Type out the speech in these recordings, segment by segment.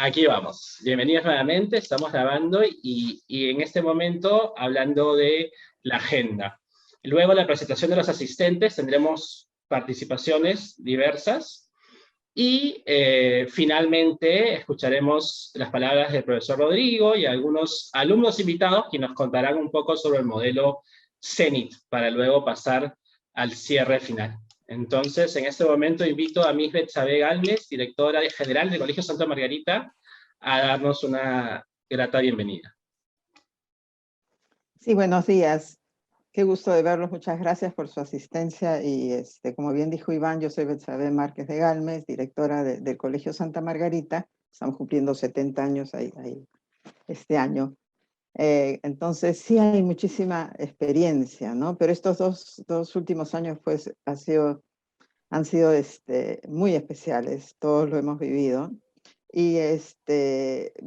Aquí vamos. Bienvenidos nuevamente, estamos grabando y en este momento hablando de la agenda. Luego la presentación de los asistentes, tendremos participaciones diversas y finalmente escucharemos las palabras del profesor Rodrigo y algunos alumnos invitados que nos contarán un poco sobre el modelo CENIT para luego pasar al cierre final. Entonces, en este momento invito a Miss Betsabe Galmes, directora general del Colegio Santa Margarita, a darnos una grata bienvenida. Sí, buenos días. Qué gusto de verlos. Muchas gracias por su asistencia. Y como bien dijo Iván, yo soy Betsabe Márquez de Galmes, directora del Colegio Santa Margarita. Estamos cumpliendo 70 años ahí este año. Entonces sí hay muchísima experiencia, ¿no? Pero estos dos últimos años pues han sido muy especiales, todos lo hemos vivido. Y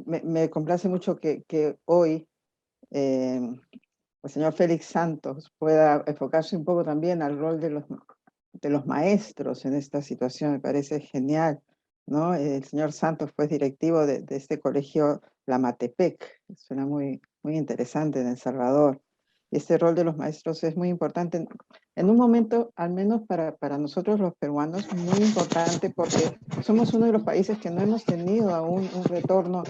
me complace mucho que hoy el señor Félix Santos pueda enfocarse un poco también al rol de los maestros en esta situación. Me parece genial, ¿no? El señor Santos fue directivo de este colegio La Matepec, suena muy interesante, en El Salvador. Y este rol de los maestros es muy importante en un momento, al menos para nosotros los peruanos, muy importante porque somos uno de los países que no hemos tenido aún un retorno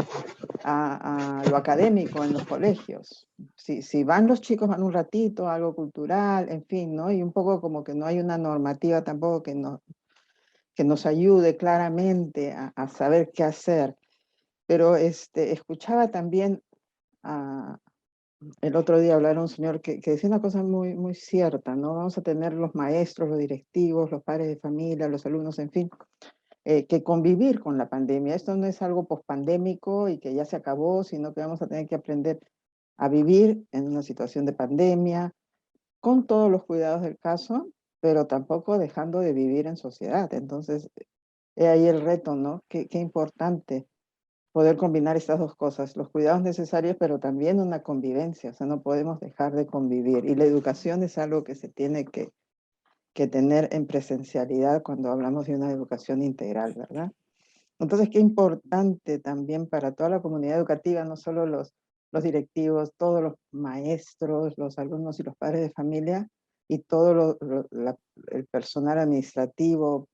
a lo académico en los colegios. Si van los chicos, van un ratito, algo cultural, en fin, ¿no? Y un poco como que no hay una normativa tampoco que nos ayude claramente a saber qué hacer. Pero escuchaba también el otro día hablar a un señor que decía una cosa muy cierta, ¿no? Vamos a tener los maestros, los directivos, los padres de familia, los alumnos, en fin, que convivir con la pandemia. Esto no es algo pospandémico y que ya se acabó, sino que vamos a tener que aprender a vivir en una situación de pandemia, con todos los cuidados del caso, pero tampoco dejando de vivir en sociedad. Entonces, he ahí el reto, ¿no? Qué importante poder combinar estas dos cosas, los cuidados necesarios, pero también una convivencia. O sea, no podemos dejar de convivir. Y la educación es algo que se tiene que tener en presencialidad cuando hablamos de una educación integral, ¿verdad? Entonces, qué importante también para toda la comunidad educativa, no solo los directivos, todos los maestros, los alumnos y los padres de familia, y todo el personal administrativo,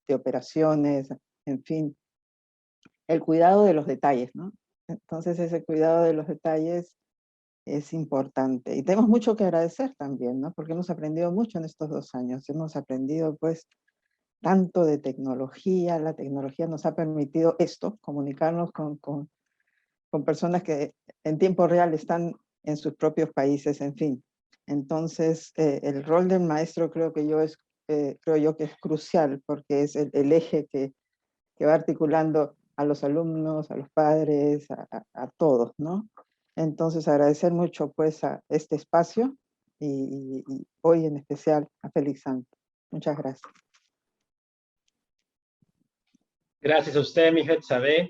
de operaciones, en fin, el cuidado de los detalles, ¿no? Entonces, ese cuidado de los detalles es importante. Y tenemos mucho que agradecer también, ¿no? Porque hemos aprendido mucho en estos 2 años. Hemos aprendido, pues, tanto de tecnología. La tecnología nos ha permitido esto, comunicarnos con personas que en tiempo real están en sus propios países, en fin. Entonces, el rol del maestro creo yo que es crucial, porque es el eje que va articulando a los alumnos, a los padres, a todos, ¿no? Entonces, agradecer mucho, pues, a este espacio y hoy en especial a Félix Santos. Muchas gracias. Gracias a usted, Miss Betsabe,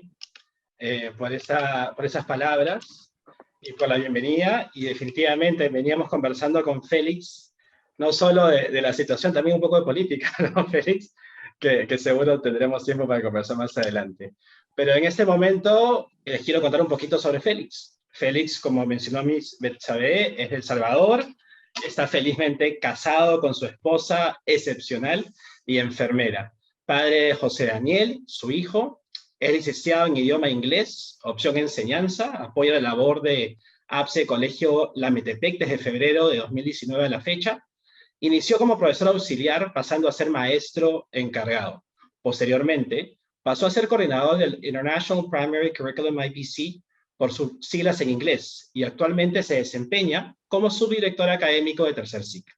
por esas palabras y por la bienvenida. Y definitivamente veníamos conversando con Félix, no solo de la situación, también un poco de política, ¿no, Félix? Que seguro tendremos tiempo para conversar más adelante. Pero en este momento les quiero contar un poquito sobre Félix. Félix, como mencionó Miss Betsabe, es de El Salvador, está felizmente casado con su esposa excepcional y enfermera. Padre de José Daniel, su hijo, es licenciado en idioma inglés, opción enseñanza, apoya la labor de APSE Colegio La Metepec desde febrero de 2019 a la fecha. Inició como profesor auxiliar, pasando a ser maestro encargado. Posteriormente, pasó a ser coordinador del International Primary Curriculum IPC, por sus siglas en inglés, y actualmente se desempeña como subdirector académico de tercer ciclo.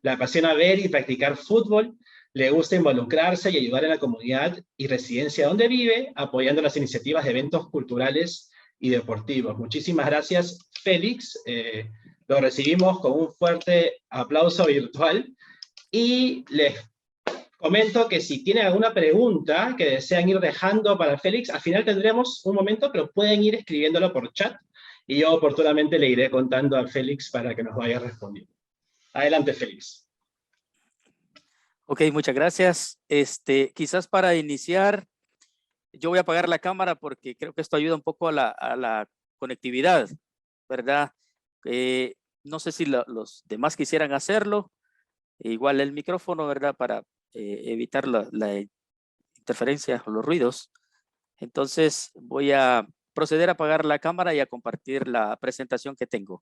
Le apasiona ver y practicar fútbol, le gusta involucrarse y ayudar en la comunidad y residencia donde vive, apoyando las iniciativas de eventos culturales y deportivos. Muchísimas gracias, Félix. Lo recibimos con un fuerte aplauso virtual y les comento que si tienen alguna pregunta que desean ir dejando para Félix, al final tendremos un momento, pero pueden ir escribiéndolo por chat y yo oportunamente le iré contando a Félix para que nos vaya respondiendo. Adelante, Félix. Ok, muchas gracias. Quizás para iniciar, Yo voy a apagar la cámara porque creo que esto ayuda un poco a la conectividad, ¿verdad? No sé si los demás quisieran hacerlo. Igual el micrófono, ¿verdad? Para evitar la interferencia o los ruidos. Entonces voy a proceder a apagar la cámara y a compartir la presentación que tengo.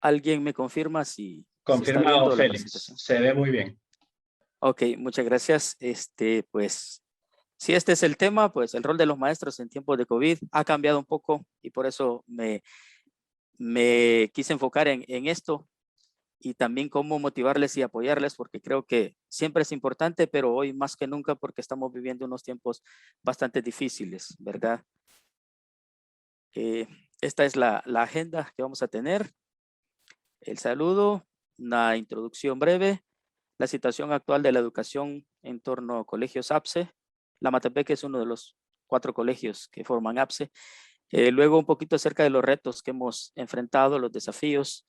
¿Alguien me confirma si está Confirmado, viendo la Félix. presentación? Se ve muy bien. Ok, muchas gracias. Pues, si este es el tema, pues el rol de los maestros en tiempos de COVID ha cambiado un poco y por eso me quise enfocar en esto y también cómo motivarles y apoyarles, porque creo que siempre es importante, pero hoy más que nunca porque estamos viviendo unos tiempos bastante difíciles, ¿verdad? Esta es la agenda que vamos a tener. El saludo, una introducción breve, la situación actual de la educación en torno a colegios APSE. La Matepec es uno de los 4 colegios que forman APSE. Luego un poquito acerca de los retos que hemos enfrentado, los desafíos.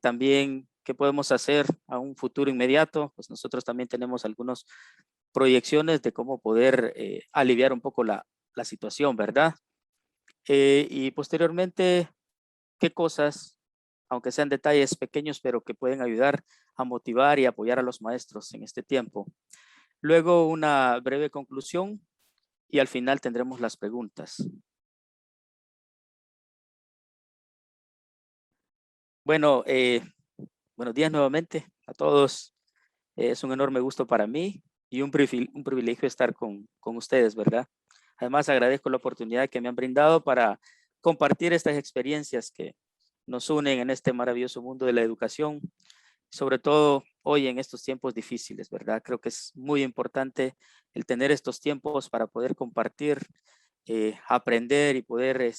También qué podemos hacer a un futuro inmediato. Pues nosotros también tenemos algunas proyecciones de cómo poder aliviar un poco la situación, ¿verdad? Y posteriormente, qué cosas, aunque sean detalles pequeños, pero que pueden ayudar a motivar y apoyar a los maestros en este tiempo. Luego una breve conclusión y al final tendremos las preguntas. Bueno, buenos días nuevamente a todos. Es un enorme gusto para mí y un privilegio estar con ustedes, ¿verdad? Además, agradezco la oportunidad que me han brindado para compartir estas experiencias que nos unen en este maravilloso mundo de la educación, sobre todo hoy en estos tiempos difíciles, ¿verdad? Creo que es muy importante el tener estos tiempos para poder compartir, aprender y poder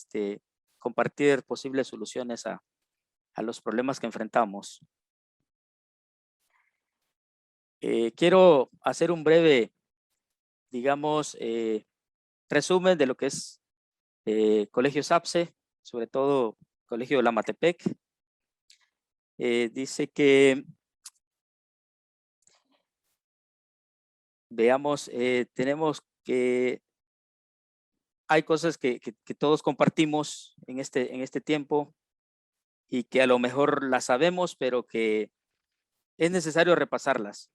compartir posibles soluciones a los problemas que enfrentamos. Quiero hacer un breve, digamos, resumen de lo que es Colegios APSE, sobre todo Colegio de la Matepec. Dice que, veamos, tenemos que, hay cosas que todos compartimos en este tiempo y que a lo mejor las sabemos, pero que es necesario repasarlas.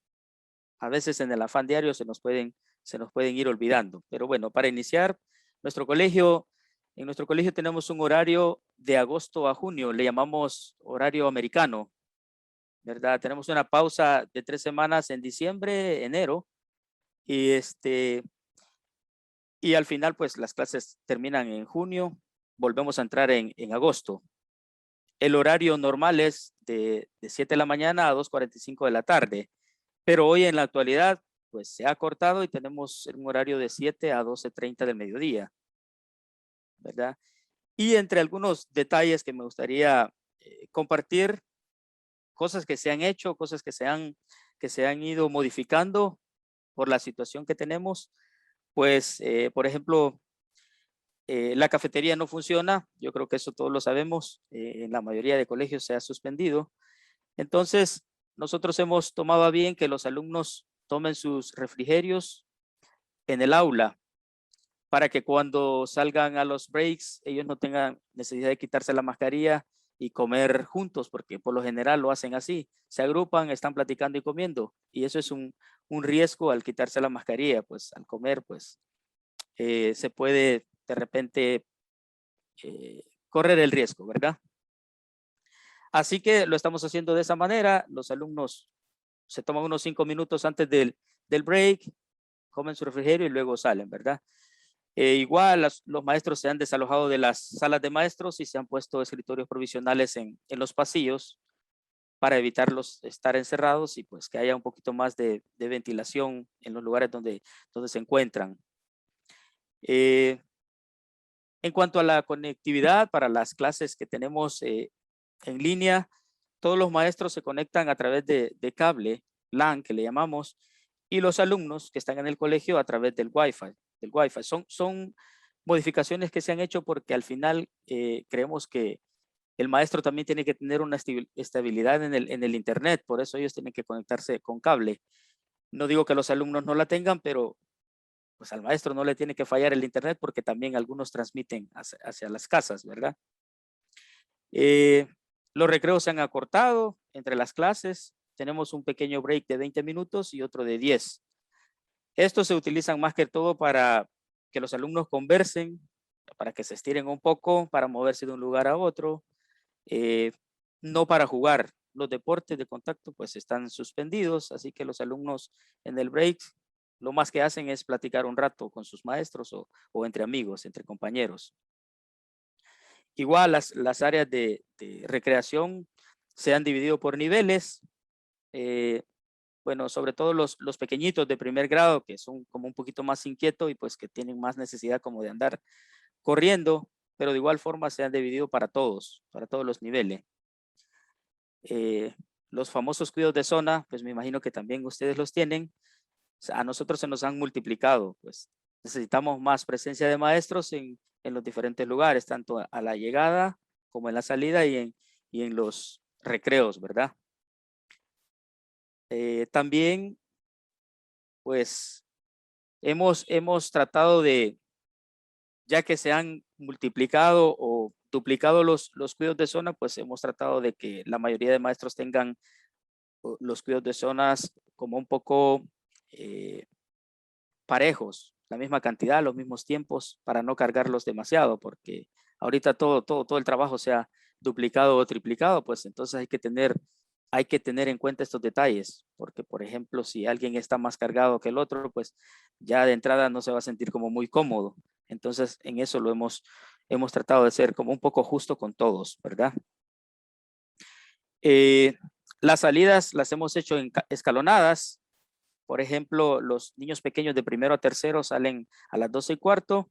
A veces en el afán diario se nos pueden ir olvidando. Pero bueno, para iniciar, en nuestro colegio tenemos un horario de agosto a junio, le llamamos horario americano, ¿verdad? Tenemos una pausa de 3 semanas en diciembre, enero, y y al final pues las clases terminan en junio, volvemos a entrar en agosto. El horario normal es de 7 de la mañana a 2:45 de la tarde, pero hoy en la actualidad pues se ha cortado y tenemos un horario de 7 a 12:30 del mediodía, ¿verdad? Y entre algunos detalles que me gustaría compartir, cosas que se han hecho, cosas que se han ido modificando por la situación que tenemos, pues, por ejemplo, la cafetería no funciona, yo creo que eso todos lo sabemos, en la mayoría de colegios se ha suspendido. Entonces, nosotros hemos tomado a bien que los alumnos tomen sus refrigerios en el aula para que cuando salgan a los breaks ellos no tengan necesidad de quitarse la mascarilla y comer juntos, porque por lo general lo hacen así, se agrupan, están platicando y comiendo, y eso es un riesgo al quitarse la mascarilla, pues al comer, pues se puede de repente correr el riesgo, ¿verdad? Así que lo estamos haciendo de esa manera, los alumnos se toman unos 5 minutos antes del break, comen su refrigerio y luego salen, ¿verdad? Igual los maestros se han desalojado de las salas de maestros y se han puesto escritorios provisionales en los pasillos para evitarlos estar encerrados y pues que haya un poquito más de ventilación en los lugares donde se encuentran. En cuanto a la conectividad para las clases que tenemos en línea, todos los maestros se conectan a través de cable LAN que le llamamos y los alumnos que están en el colegio a través del Wi-Fi. del Wi-Fi. Son modificaciones que se han hecho porque al final creemos que el maestro también tiene que tener una estabilidad en el internet, por eso ellos tienen que conectarse con cable. No digo que los alumnos no la tengan, pero pues al maestro no le tiene que fallar el internet porque también algunos transmiten hacia las casas, ¿verdad? Los recreos se han acortado entre las clases. Tenemos un pequeño break de 20 minutos y otro de 10. Estos se utilizan más que todo para que los alumnos conversen, para que se estiren un poco, para moverse de un lugar a otro, no para jugar. Los deportes de contacto pues están suspendidos, así que los alumnos en el break lo más que hacen es platicar un rato con sus maestros o entre amigos, entre compañeros. Igual las áreas de recreación se han dividido por niveles. Bueno, sobre todo los pequeñitos de primer grado que son como un poquito más inquietos y pues que tienen más necesidad como de andar corriendo, pero de igual forma se han dividido para todos los niveles. Los famosos cuidados de zona, pues me imagino que también ustedes los tienen. A nosotros se nos han multiplicado, pues necesitamos más presencia de maestros en los diferentes lugares, tanto a la llegada como en la salida y en los recreos, ¿verdad? También, pues, hemos tratado de, ya que se han multiplicado o duplicado los cuidados de zona, pues hemos tratado de que la mayoría de maestros tengan los cuidados de zonas como un poco parejos, la misma cantidad, los mismos tiempos, para no cargarlos demasiado, porque ahorita todo el trabajo se ha duplicado o triplicado, pues entonces hay que tener en cuenta estos detalles, porque por ejemplo, si alguien está más cargado que el otro, pues ya de entrada no se va a sentir como muy cómodo. Entonces en eso lo hemos tratado de ser como un poco justo con todos, ¿verdad? Las salidas las hemos hecho escalonadas. Por ejemplo, los niños pequeños de primero a tercero salen a las 12:15.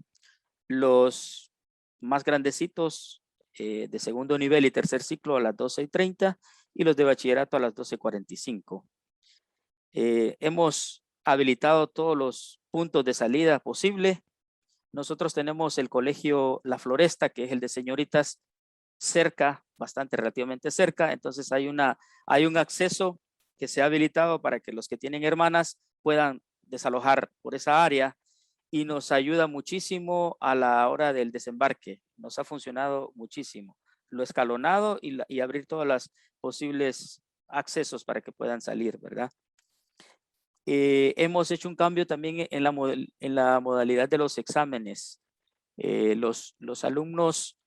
Los más grandecitos de segundo nivel y tercer ciclo a las 12:30 y los de bachillerato a las 12:45. Hemos habilitado todos los puntos de salida posible. Nosotros tenemos el colegio La Floresta, que es el de señoritas, cerca, relativamente cerca. Entonces hay un acceso que se ha habilitado para que los que tienen hermanas puedan desalojar por esa área y nos ayuda muchísimo a la hora del desembarque. Nos ha funcionado muchísimo. Lo escalonado y abrir todas las posibles accesos para que puedan salir, ¿verdad? Hemos hecho un cambio también en la modalidad de los exámenes. Los alumnos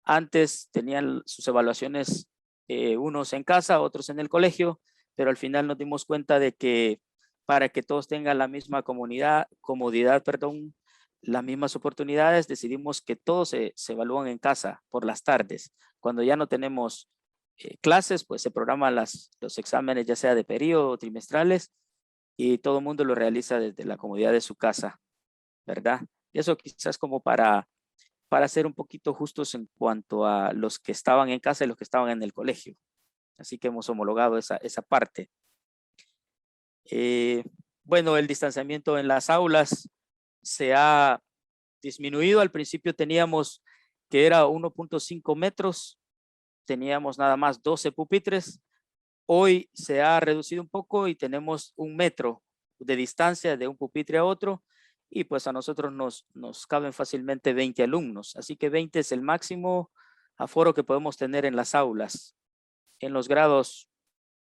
antes tenían sus evaluaciones, unos en casa, otros en el colegio, pero al final nos dimos cuenta de que para que todos tengan la misma comodidad, las mismas oportunidades, decidimos que todos se evalúan en casa por las tardes. Cuando ya no tenemos clases, pues se programan los exámenes, ya sea de periodo o trimestrales, y todo el mundo lo realiza desde la comodidad de su casa, ¿verdad? Y eso quizás como para ser un poquito justos en cuanto a los que estaban en casa y los que estaban en el colegio. Así que hemos homologado esa parte. Bueno, el distanciamiento en las aulas se ha disminuido. Al principio teníamos que era 1.5 metros, teníamos nada más 12 pupitres. Hoy se ha reducido un poco y tenemos 1 metro de distancia de un pupitre a otro, y pues a nosotros nos caben fácilmente 20 alumnos. Así que 20 es el máximo aforo que podemos tener en las aulas. En los grados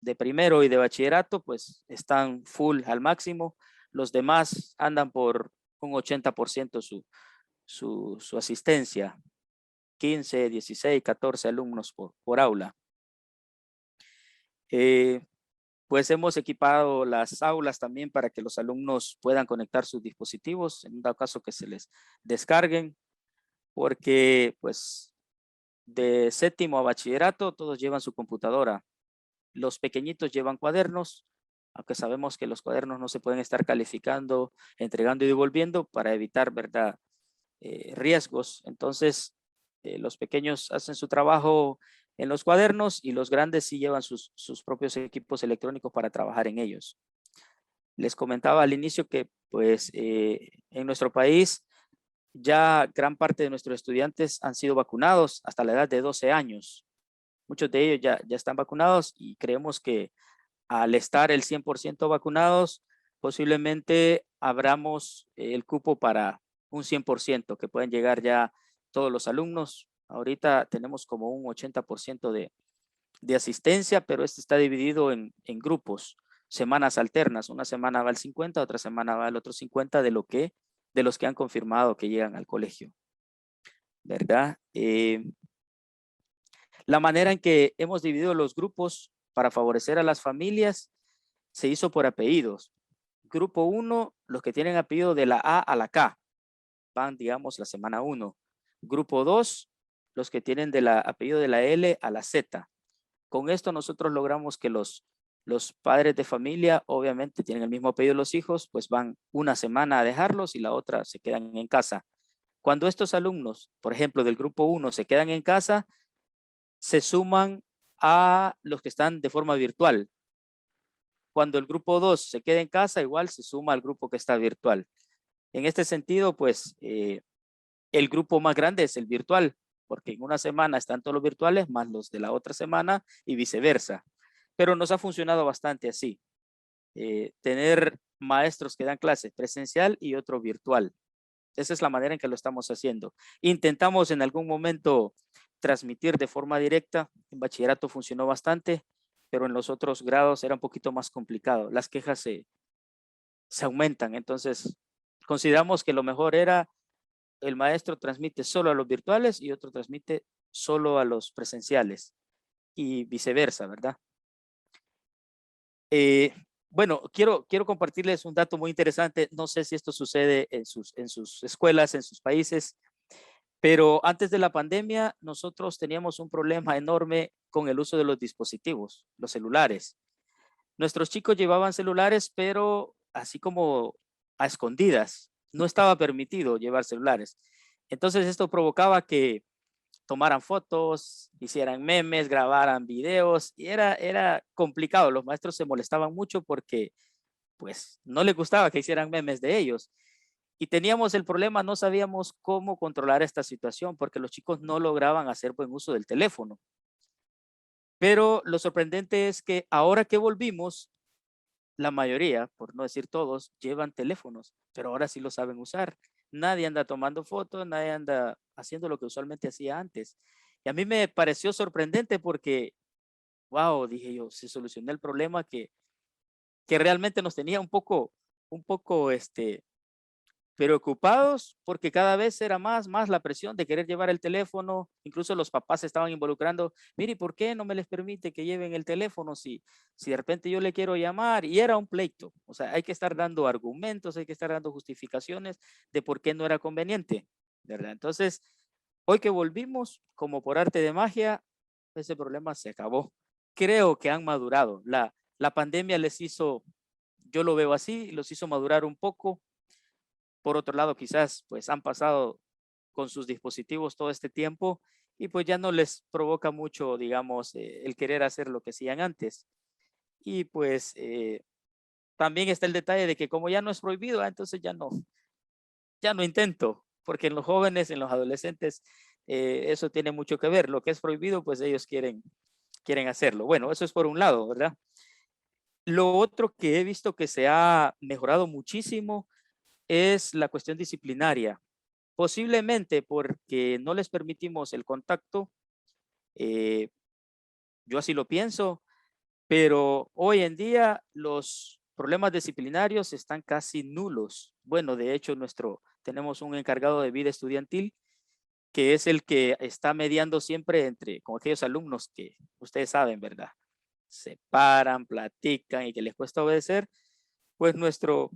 de primero y de bachillerato, pues están full al máximo. Los demás andan por un 80% su asistencia. 15, 16, 14 alumnos por aula. Pues hemos equipado las aulas también para que los alumnos puedan conectar sus dispositivos en dado caso que se les descarguen, porque pues de séptimo a bachillerato todos llevan su computadora. Los pequeñitos llevan cuadernos, aunque sabemos que los cuadernos no se pueden estar calificando, entregando y devolviendo para evitar, ¿verdad?, riesgos. Entonces, los pequeños hacen su trabajo en los cuadernos y los grandes sí llevan sus propios equipos electrónicos para trabajar en ellos. Les comentaba al inicio que pues en En nuestro país, ya gran parte de nuestros estudiantes han sido vacunados hasta la edad de 12 años. Muchos de ellos ya están vacunados y creemos que al estar el 100% vacunados, posiblemente abramos el cupo para un 100%, que pueden llegar ya todos los alumnos. Ahorita tenemos como un 80% de asistencia, pero este está dividido en grupos, semanas alternas. Una semana va al 50, otra semana va al otro 50 de los que han confirmado que llegan al colegio, ¿verdad? La manera en que hemos dividido los grupos para favorecer a las familias se hizo por apellidos. Grupo 1, los que tienen apellido de la A a la K, van, digamos, la semana 1. Grupo 2, los que tienen apellido de la L a la Z. Con esto nosotros logramos que los padres de familia, obviamente tienen el mismo apellido de los hijos, pues van una semana a dejarlos y la otra se quedan en casa. Cuando estos alumnos, por ejemplo, del grupo 1 se quedan en casa, se suman a los que están de forma virtual. Cuando el grupo 2 se queda en casa, igual se suma al grupo que está virtual. En este sentido, pues, el grupo más grande es el virtual, porque en una semana están todos los virtuales más los de la otra semana y viceversa. Pero nos ha funcionado bastante así. Tener maestros que dan clases presencial y otro virtual. Esa es la manera en que lo estamos haciendo. Intentamos en algún momento transmitir de forma directa. En bachillerato funcionó bastante, pero en los otros grados era un poquito más complicado. Las quejas se aumentan. Entonces, consideramos que lo mejor era el maestro transmite solo a los virtuales y otro transmite solo a los presenciales y viceversa, ¿verdad? Bueno, quiero compartirles un dato muy interesante. No sé si esto sucede en sus escuelas, en sus países, pero antes de la pandemia nosotros teníamos un problema enorme con el uso de los dispositivos, los celulares. Nuestros chicos llevaban celulares, pero así como a escondidas. No estaba permitido llevar celulares. Entonces esto provocaba que tomaran fotos, hicieran memes, grabaran videos y era complicado. Los maestros se molestaban mucho porque pues no les gustaba que hicieran memes de ellos. Y teníamos el problema, no sabíamos cómo controlar esta situación porque los chicos no lograban hacer buen uso del teléfono. Pero lo sorprendente es que ahora que volvimos, la mayoría, por no decir todos, llevan teléfonos, pero ahora sí lo saben usar. Nadie anda tomando fotos, nadie anda haciendo lo que usualmente hacía antes. Y a mí me pareció sorprendente porque, wow, dije yo, se solucionó el problema que realmente nos tenía un poco preocupados porque cada vez era más la presión de querer llevar el teléfono. Incluso los papás se estaban involucrando. Mire, ¿por qué no me les permite que lleven el teléfono si de repente yo le quiero llamar? Y era un pleito. O sea, hay que estar dando argumentos, hay que estar dando justificaciones de por qué no era conveniente, ¿verdad? Entonces, hoy que volvimos, como por arte de magia, ese problema se acabó. Creo que han madurado. La pandemia les hizo, yo lo veo así, los hizo madurar un poco. Por otro lado, quizás pues han pasado con sus dispositivos todo este tiempo y pues ya no les provoca mucho, digamos, el querer hacer lo que hacían antes. Y pues también está el detalle de que como ya no es prohibido, entonces ya no intento, porque en los jóvenes, en los adolescentes, eso tiene mucho que ver. Lo que es prohibido, pues ellos quieren hacerlo. Bueno, eso es por un lado, ¿verdad? Lo otro que he visto que se ha mejorado muchísimo es la cuestión disciplinaria. Posiblemente porque no les permitimos el contacto, yo así lo pienso, pero hoy en día los problemas disciplinarios están casi nulos. Bueno, de hecho, tenemos un encargado de vida estudiantil que es el que está mediando siempre con aquellos alumnos que ustedes saben, ¿verdad? Se paran, platican y que les cuesta obedecer, pues nuestro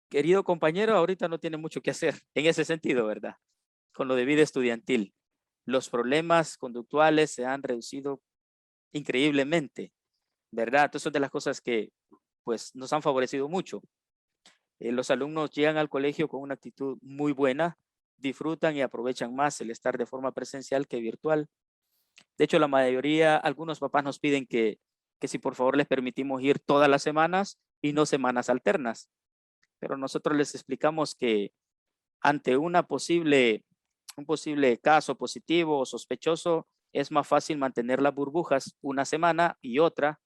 querido compañero ahorita no tiene mucho que hacer en ese sentido, ¿verdad? Con lo de vida estudiantil. Los problemas conductuales se han reducido increíblemente, ¿verdad? Entonces son de las cosas que pues nos han favorecido mucho. Los alumnos llegan al colegio con una actitud muy buena, disfrutan y aprovechan más el estar de forma presencial que virtual. De hecho, la mayoría, algunos papás nos piden que si por favor les permitimos ir todas las semanas y no semanas alternas. pero nosotros les explicamos que ante un posible caso positivo o sospechoso, es más fácil mantener las burbujas una semana y otra,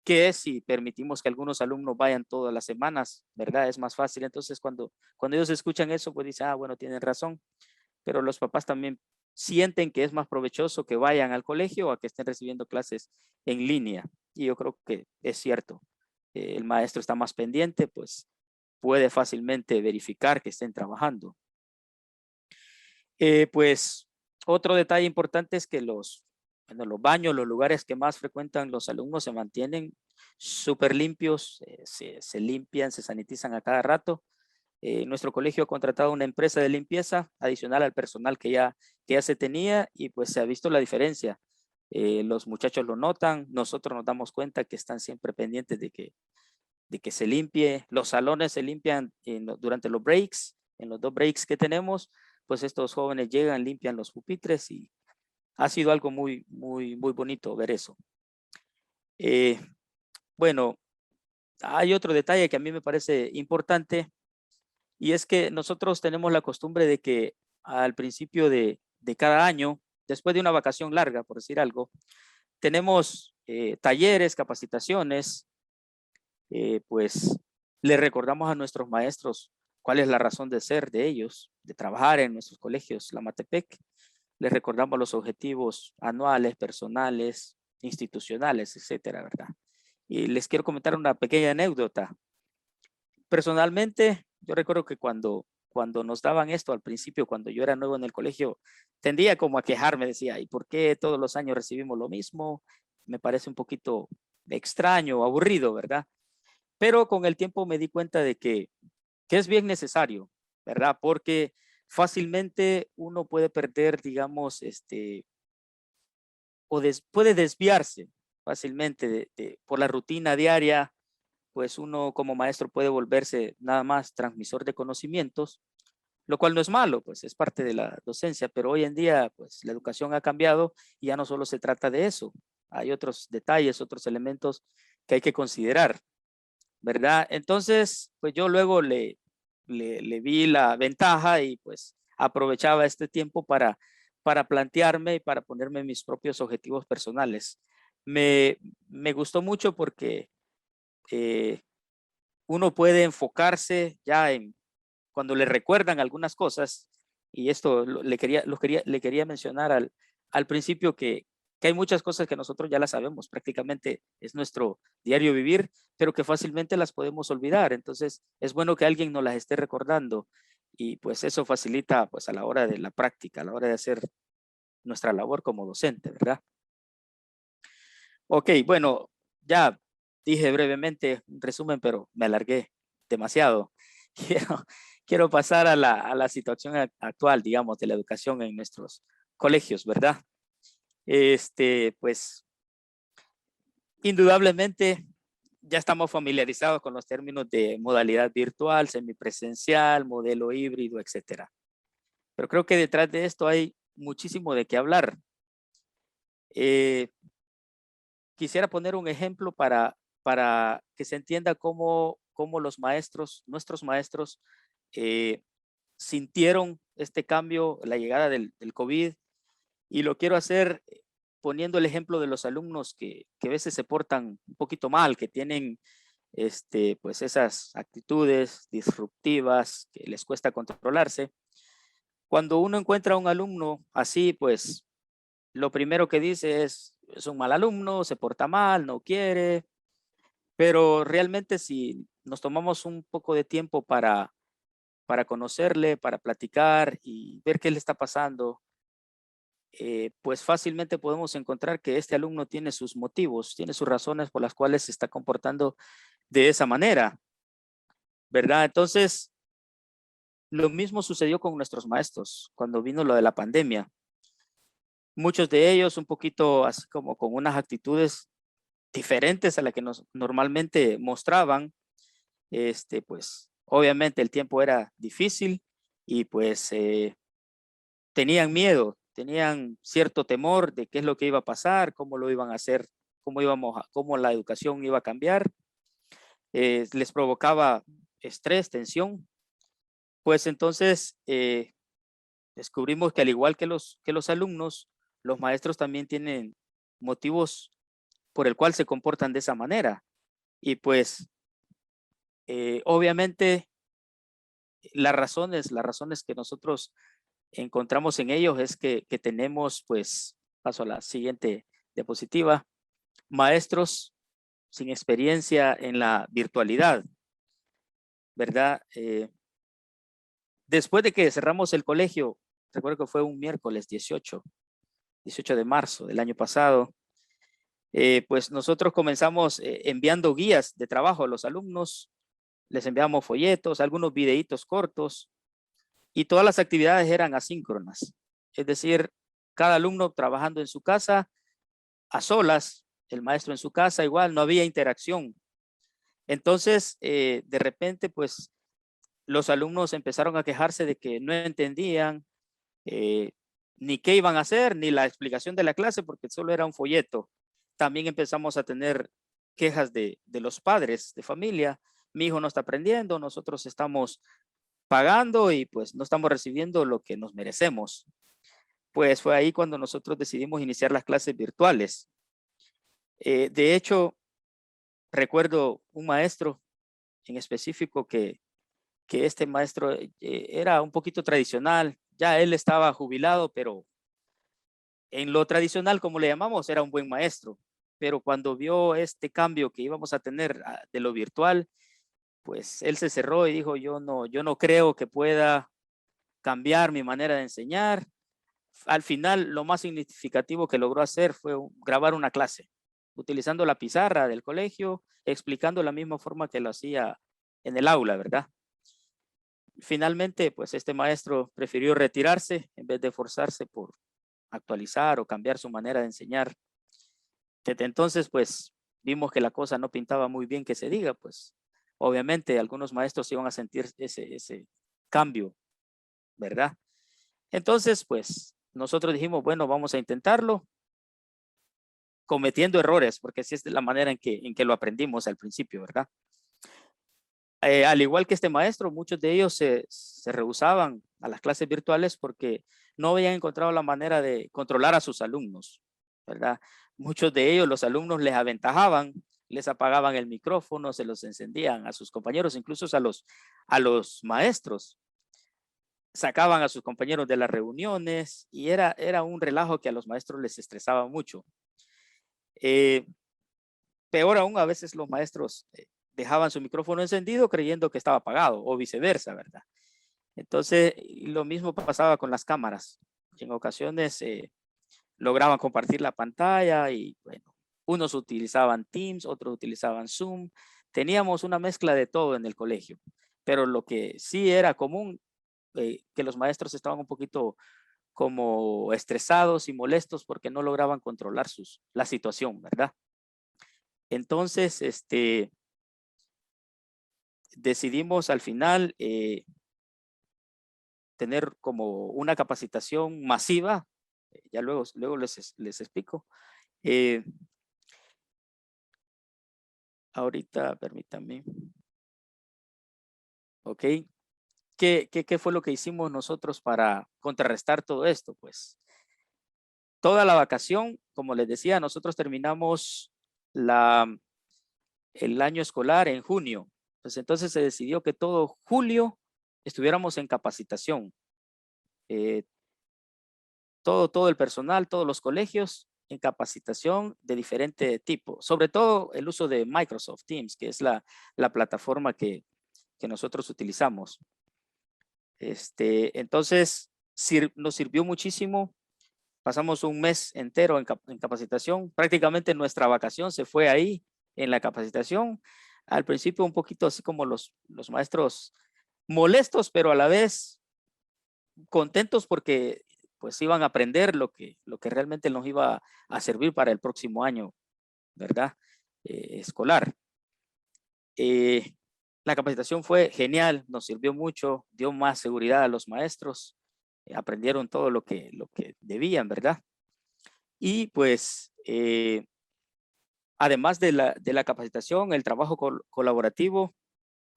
que si permitimos que algunos alumnos vayan todas las semanas, ¿verdad? Es más fácil. Entonces, cuando ellos escuchan eso, pues dicen, bueno, tienen razón. Pero los papás también sienten que es más provechoso que vayan al colegio a que estén recibiendo clases en línea. Y yo creo que es cierto. El maestro está más pendiente, pues puede fácilmente verificar que estén trabajando. Pues otro detalle importante es que los baños, los lugares que más frecuentan los alumnos se mantienen súper limpios, se limpian, se sanitizan a cada rato. Nuestro colegio ha contratado una empresa de limpieza adicional al personal que ya se tenía, y pues se ha visto la diferencia. Los muchachos lo notan, nosotros nos damos cuenta que están siempre pendientes de que se limpie. Los salones se limpian durante los breaks, en los 2 breaks que tenemos, pues estos jóvenes llegan, limpian los pupitres, y ha sido algo muy, muy, muy bonito ver eso. Bueno, hay otro detalle que a mí me parece importante, y es que nosotros tenemos la costumbre de que al principio de cada año, después de una vacación larga, por decir algo, tenemos talleres, capacitaciones, pues le recordamos a nuestros maestros cuál es la razón de ser de ellos, de trabajar en nuestros colegios, la Matepec. Les recordamos los objetivos anuales, personales, institucionales, etcétera, ¿verdad? Y les quiero comentar una pequeña anécdota. Personalmente, yo recuerdo que cuando nos daban esto al principio, cuando yo era nuevo en el colegio, tendía como a quejarme, decía, ¿y por qué todos los años recibimos lo mismo? Me parece un poquito extraño, aburrido, ¿verdad? Pero con el tiempo me di cuenta de que es bien necesario, ¿verdad? Porque fácilmente uno puede perder, digamos, puede desviarse fácilmente por la rutina diaria. Pues uno como maestro puede volverse nada más transmisor de conocimientos, lo cual no es malo, pues es parte de la docencia, pero hoy en día pues la educación ha cambiado y ya no solo se trata de eso. Hay otros detalles, otros elementos que hay que considerar, ¿verdad? Entonces, pues yo luego le vi la ventaja, y pues aprovechaba este tiempo para plantearme y para ponerme mis propios objetivos personales. Me gustó mucho porque uno puede enfocarse ya en cuando le recuerdan algunas cosas, y esto le quería mencionar al principio, que hay muchas cosas que nosotros ya las sabemos, prácticamente es nuestro diario vivir, pero que fácilmente las podemos olvidar. Entonces es bueno que alguien nos las esté recordando, y pues eso facilita pues a la hora de la práctica, a la hora de hacer nuestra labor como docente, ¿verdad? Ok, bueno, ya dije brevemente un resumen, pero me alargué demasiado. Quiero pasar a la situación actual, digamos, de la educación en nuestros colegios, ¿verdad? Pues, indudablemente, ya estamos familiarizados con los términos de modalidad virtual, semipresencial, modelo híbrido, etcétera. Pero creo que detrás de esto hay muchísimo de qué hablar. Quisiera poner un ejemplo para que se entienda cómo los maestros, nuestros maestros, sintieron este cambio, la llegada del COVID, y lo quiero hacer poniendo el ejemplo de los alumnos que a veces se portan un poquito mal, que tienen pues esas actitudes disruptivas que les cuesta controlarse. Cuando uno encuentra a un alumno así, pues lo primero que dice es un mal alumno, se porta mal, no quiere, pero realmente si nos tomamos un poco de tiempo para conocerle, para platicar y ver qué le está pasando, pues fácilmente podemos encontrar que este alumno tiene sus motivos, tiene sus razones por las cuales se está comportando de esa manera, ¿verdad? Entonces, lo mismo sucedió con nuestros maestros cuando vino lo de la pandemia. Muchos de ellos un poquito así como con unas actitudes diferentes a las que nos normalmente mostraban. Pues obviamente el tiempo era difícil, y pues tenían miedo, tenían cierto temor de qué es lo que iba a pasar, cómo lo iban a hacer, cómo la educación iba a cambiar. Les provocaba estrés, tensión, pues entonces descubrimos que al igual que los alumnos, los maestros también tienen motivos por el cual se comportan de esa manera. Y pues obviamente las razones que nosotros encontramos en ellos es que tenemos, pues, paso a la siguiente diapositiva, maestros sin experiencia en la virtualidad, ¿verdad? Después de que cerramos el colegio, recuerdo que fue un miércoles 18 de marzo del año pasado, pues nosotros comenzamos enviando guías de trabajo a los alumnos, les enviamos folletos, algunos videitos cortos, y todas las actividades eran asíncronas. Es decir, cada alumno trabajando en su casa, a solas, el maestro en su casa, igual, no había interacción. Entonces, de repente, pues, los alumnos empezaron a quejarse de que no entendían ni qué iban a hacer, ni la explicación de la clase, porque solo era un folleto. También empezamos a tener quejas de los padres de familia. Mi hijo no está aprendiendo, nosotros estamos pagando y pues no estamos recibiendo lo que nos merecemos. Pues fue ahí cuando nosotros decidimos iniciar las clases virtuales. De hecho, recuerdo un maestro en específico que este maestro era un poquito tradicional. Ya él estaba jubilado, pero en lo tradicional, como le llamamos, era un buen maestro. Pero cuando vio este cambio que íbamos a tener de lo virtual, pues él se cerró y dijo, yo no creo que pueda cambiar mi manera de enseñar. Al final, lo más significativo que logró hacer fue grabar una clase, utilizando la pizarra del colegio, explicando la misma forma que lo hacía en el aula, ¿verdad? Finalmente, pues este maestro prefirió retirarse en vez de esforzarse por actualizar o cambiar su manera de enseñar. Desde entonces, pues vimos que la cosa no pintaba muy bien que se diga, pues obviamente algunos maestros iban a sentir ese cambio, ¿verdad? Entonces, pues nosotros dijimos, bueno, vamos a intentarlo cometiendo errores, porque así es la manera en que lo aprendimos al principio, ¿verdad? Al igual que este maestro, muchos de ellos se rehusaban a las clases virtuales porque no habían encontrado la manera de controlar a sus alumnos, ¿verdad? Muchos de ellos, los alumnos les aventajaban, les apagaban el micrófono, se los encendían a sus compañeros, incluso a los maestros. Sacaban a sus compañeros de las reuniones y era un relajo que a los maestros les estresaba mucho. Peor aún, a veces los maestros dejaban su micrófono encendido creyendo que estaba apagado o viceversa, ¿verdad? Entonces, lo mismo pasaba con las cámaras. En ocasiones lograban compartir la pantalla y, bueno, unos utilizaban Teams, otros utilizaban Zoom. Teníamos una mezcla de todo en el colegio, pero lo que sí era común, que los maestros estaban un poquito como estresados y molestos porque no lograban controlar la situación, ¿verdad? Entonces, decidimos al final tener como una capacitación masiva. Ya luego les explico. Ahorita, permítanme. Ok. ¿Qué fue lo que hicimos nosotros para contrarrestar todo esto? Pues toda la vacación, como les decía, nosotros terminamos el año escolar en junio. Pues entonces se decidió que todo julio estuviéramos en capacitación. Todo el personal, todos los colegios en capacitación de diferente tipo. Sobre todo el uso de Microsoft Teams, que es la plataforma que nosotros utilizamos. Entonces, nos sirvió muchísimo. Pasamos un mes entero en capacitación. Prácticamente nuestra vacación se fue ahí en la capacitación. Al principio un poquito así como los maestros molestos, pero a la vez contentos porque pues iban a aprender lo que realmente nos iba a servir para el próximo año, ¿verdad? Escolar. La capacitación fue genial, nos sirvió mucho, dio más seguridad a los maestros, aprendieron todo lo que debían, ¿verdad? Y pues, además de la capacitación, el trabajo colaborativo,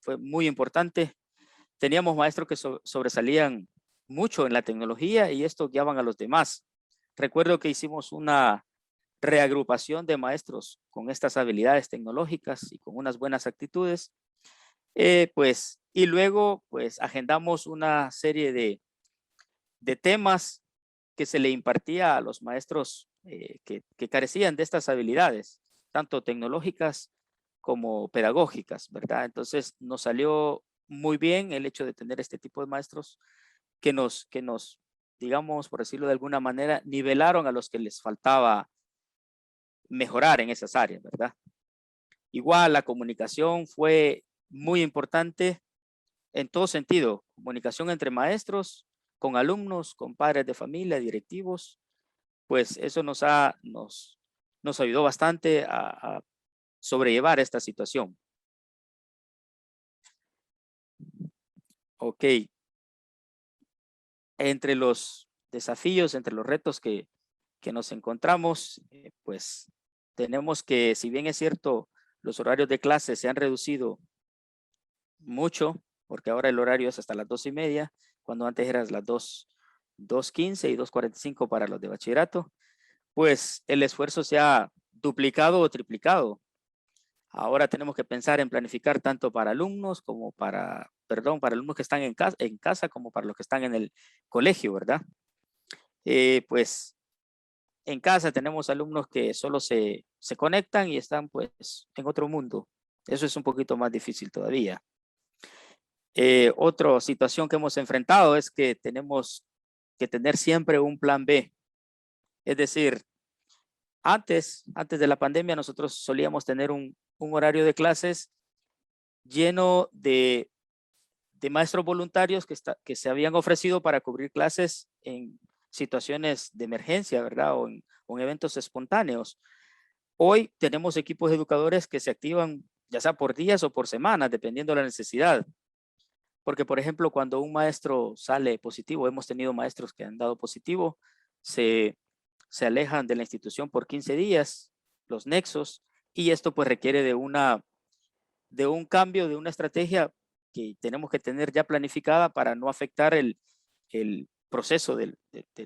fue muy importante. Teníamos maestros que sobresalían mucho en la tecnología y esto guiaban a los demás. Recuerdo que hicimos una reagrupación de maestros con estas habilidades tecnológicas y con unas buenas actitudes. Y luego pues agendamos una serie de temas que se le impartía a los maestros que carecían de estas habilidades, tanto tecnológicas como pedagógicas, ¿verdad? Entonces nos salió muy bien el hecho de tener este tipo de maestros que nos, digamos, por decirlo de alguna manera, nivelaron a los que les faltaba mejorar en esas áreas, ¿verdad? Igual la comunicación fue muy importante en todo sentido, comunicación entre maestros, con alumnos, con padres de familia, directivos, pues eso nos ayudó bastante a sobrellevar esta situación. Ok. Entre los desafíos, entre los retos que nos encontramos, pues tenemos que, si bien es cierto, los horarios de clase se han reducido mucho, porque ahora el horario es hasta las 2:30, cuando antes eran las 2:15 y 2:45 para los de bachillerato, pues el esfuerzo se ha duplicado o triplicado. Ahora tenemos que pensar en planificar tanto para alumnos como para alumnos que están en casa como para los que están en el colegio, ¿verdad? Pues en casa tenemos alumnos que solo se conectan y están pues en otro mundo. Eso es un poquito más difícil todavía. Otra situación que hemos enfrentado es que tenemos que tener siempre un plan B. Es decir, antes de la pandemia nosotros solíamos tener un horario de clases lleno de maestros voluntarios que se habían ofrecido para cubrir clases en situaciones de emergencia, ¿verdad? O en eventos espontáneos. Hoy tenemos equipos educadores que se activan ya sea por días o por semanas, dependiendo de la necesidad. Porque, por ejemplo, cuando un maestro sale positivo, hemos tenido maestros que han dado positivo, se alejan de la institución por 15 días, los nexos, y esto pues requiere de un cambio, de una estrategia que tenemos que tener ya planificada para no afectar el proceso de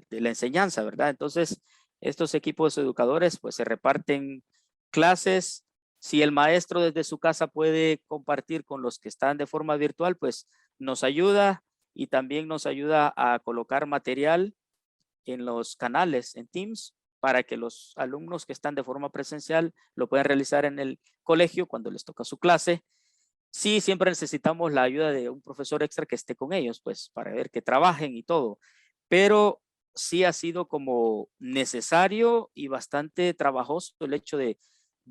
la enseñanza, ¿verdad? Entonces, estos equipos educadores pues se reparten clases. Si el maestro desde su casa puede compartir con los que están de forma virtual, pues nos ayuda, y también nos ayuda a colocar material en los canales, en Teams, para que los alumnos que están de forma presencial lo puedan realizar en el colegio cuando les toca su clase. Sí, siempre necesitamos la ayuda de un profesor extra que esté con ellos, pues para ver que trabajen y todo. Pero sí ha sido como necesario y bastante trabajoso el hecho de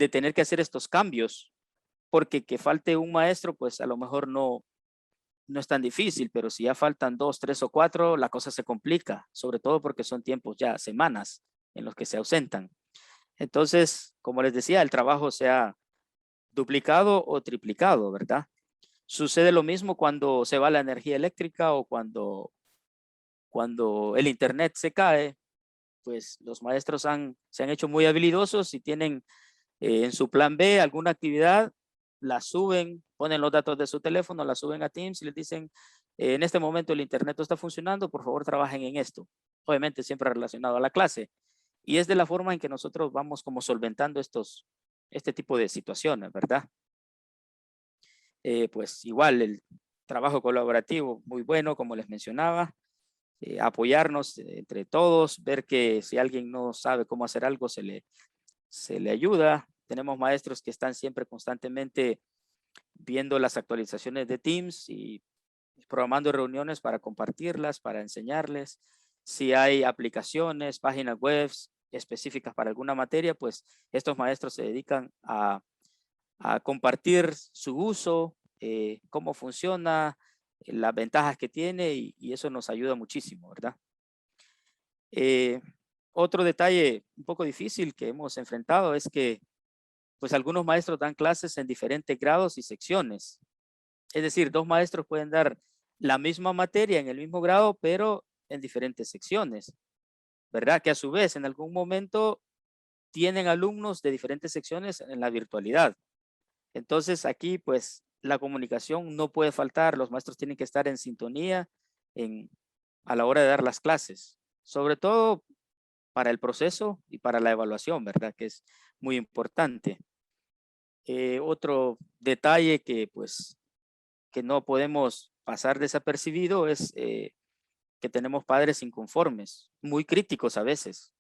tener que hacer estos cambios, porque que falte un maestro, pues a lo mejor no es tan difícil, pero si ya faltan 2, 3 o 4, la cosa se complica, sobre todo porque son tiempos ya, semanas en los que se ausentan. Entonces, como les decía, el trabajo se ha duplicado o triplicado, ¿verdad? Sucede lo mismo cuando se va la energía eléctrica o cuando el internet se cae, pues los maestros se han hecho muy habilidosos y tienen en su plan B alguna actividad, la suben, ponen los datos de su teléfono, la suben a Teams y les dicen, en este momento el internet no está funcionando, por favor trabajen en esto. Obviamente siempre relacionado a la clase. Y es de la forma en que nosotros vamos como solventando este tipo de situaciones, ¿verdad? Pues igual el trabajo colaborativo muy bueno, como les mencionaba, apoyarnos entre todos, ver que si alguien no sabe cómo hacer algo, se le ayuda. Tenemos maestros que están siempre constantemente viendo las actualizaciones de Teams y programando reuniones para compartirlas, para enseñarles. Si hay aplicaciones, páginas web específicas para alguna materia, pues estos maestros se dedican a compartir su uso, cómo funciona, las ventajas que tiene, y eso nos ayuda muchísimo, ¿verdad? Otro detalle un poco difícil que hemos enfrentado es que pues algunos maestros dan clases en diferentes grados y secciones. Es decir, 2 maestros pueden dar la misma materia en el mismo grado, pero en diferentes secciones, ¿verdad? Que a su vez en algún momento tienen alumnos de diferentes secciones en la virtualidad. Entonces aquí pues la comunicación no puede faltar, los maestros tienen que estar en sintonía a la hora de dar las clases, sobre todo para el proceso y para la evaluación, ¿verdad? Que es muy importante. Otro detalle que no podemos pasar desapercibido es que tenemos padres inconformes, muy críticos a veces,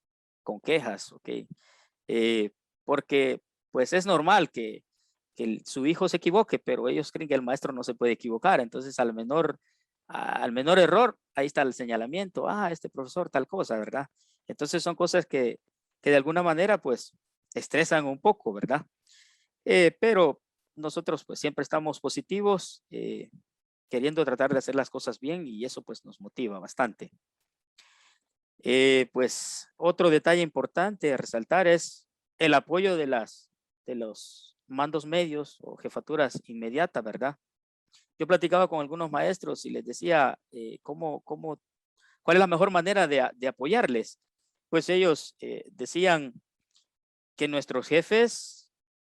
con quejas, ¿ok? Porque pues es normal que su hijo se equivoque, pero ellos creen que el maestro no se puede equivocar. Entonces al menor error, ahí está el señalamiento. Este profesor tal cosa, ¿verdad? Entonces son cosas que de alguna manera pues estresan un poco, ¿verdad? Pero nosotros pues siempre estamos positivos, queriendo tratar de hacer las cosas bien, y eso pues nos motiva bastante. Pues otro detalle importante a resaltar es el apoyo de los mandos medios o jefaturas inmediatas, ¿verdad? Yo platicaba con algunos maestros y les decía cuál es la mejor manera de apoyarles. Pues ellos decían que nuestros jefes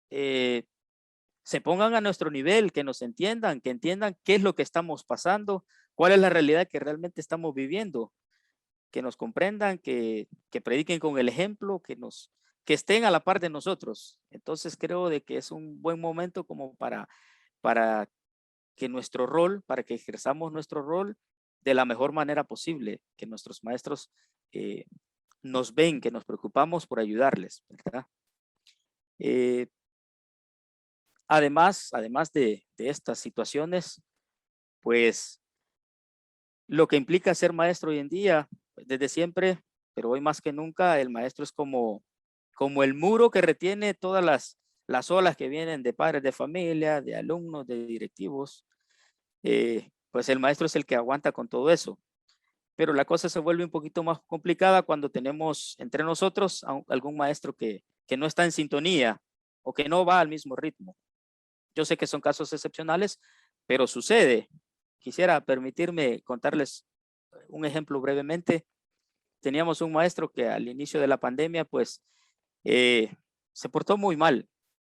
se pongan a nuestro nivel, que nos entiendan, que entiendan qué es lo que estamos pasando, cuál es la realidad que realmente estamos viviendo, que nos comprendan, que prediquen con el ejemplo, que estén a la par de nosotros. Entonces creo de que es un buen momento como para que nuestro rol, para que ejerzamos nuestro rol de la mejor manera posible, que nuestros maestros nos ven, que nos preocupamos por ayudarles, ¿verdad? Además de estas situaciones, pues lo que implica ser maestro hoy en día, desde siempre, pero hoy más que nunca, el maestro es como el muro que retiene todas las olas que vienen de padres de familia, de alumnos, de directivos. Pues el maestro es el que aguanta con todo eso. Pero la cosa se vuelve un poquito más complicada cuando tenemos entre nosotros algún maestro que no está en sintonía o que no va al mismo ritmo. Yo sé que son casos excepcionales, pero sucede. Quisiera permitirme contarles un ejemplo brevemente. Teníamos un maestro que al inicio de la pandemia, pues, se portó muy mal.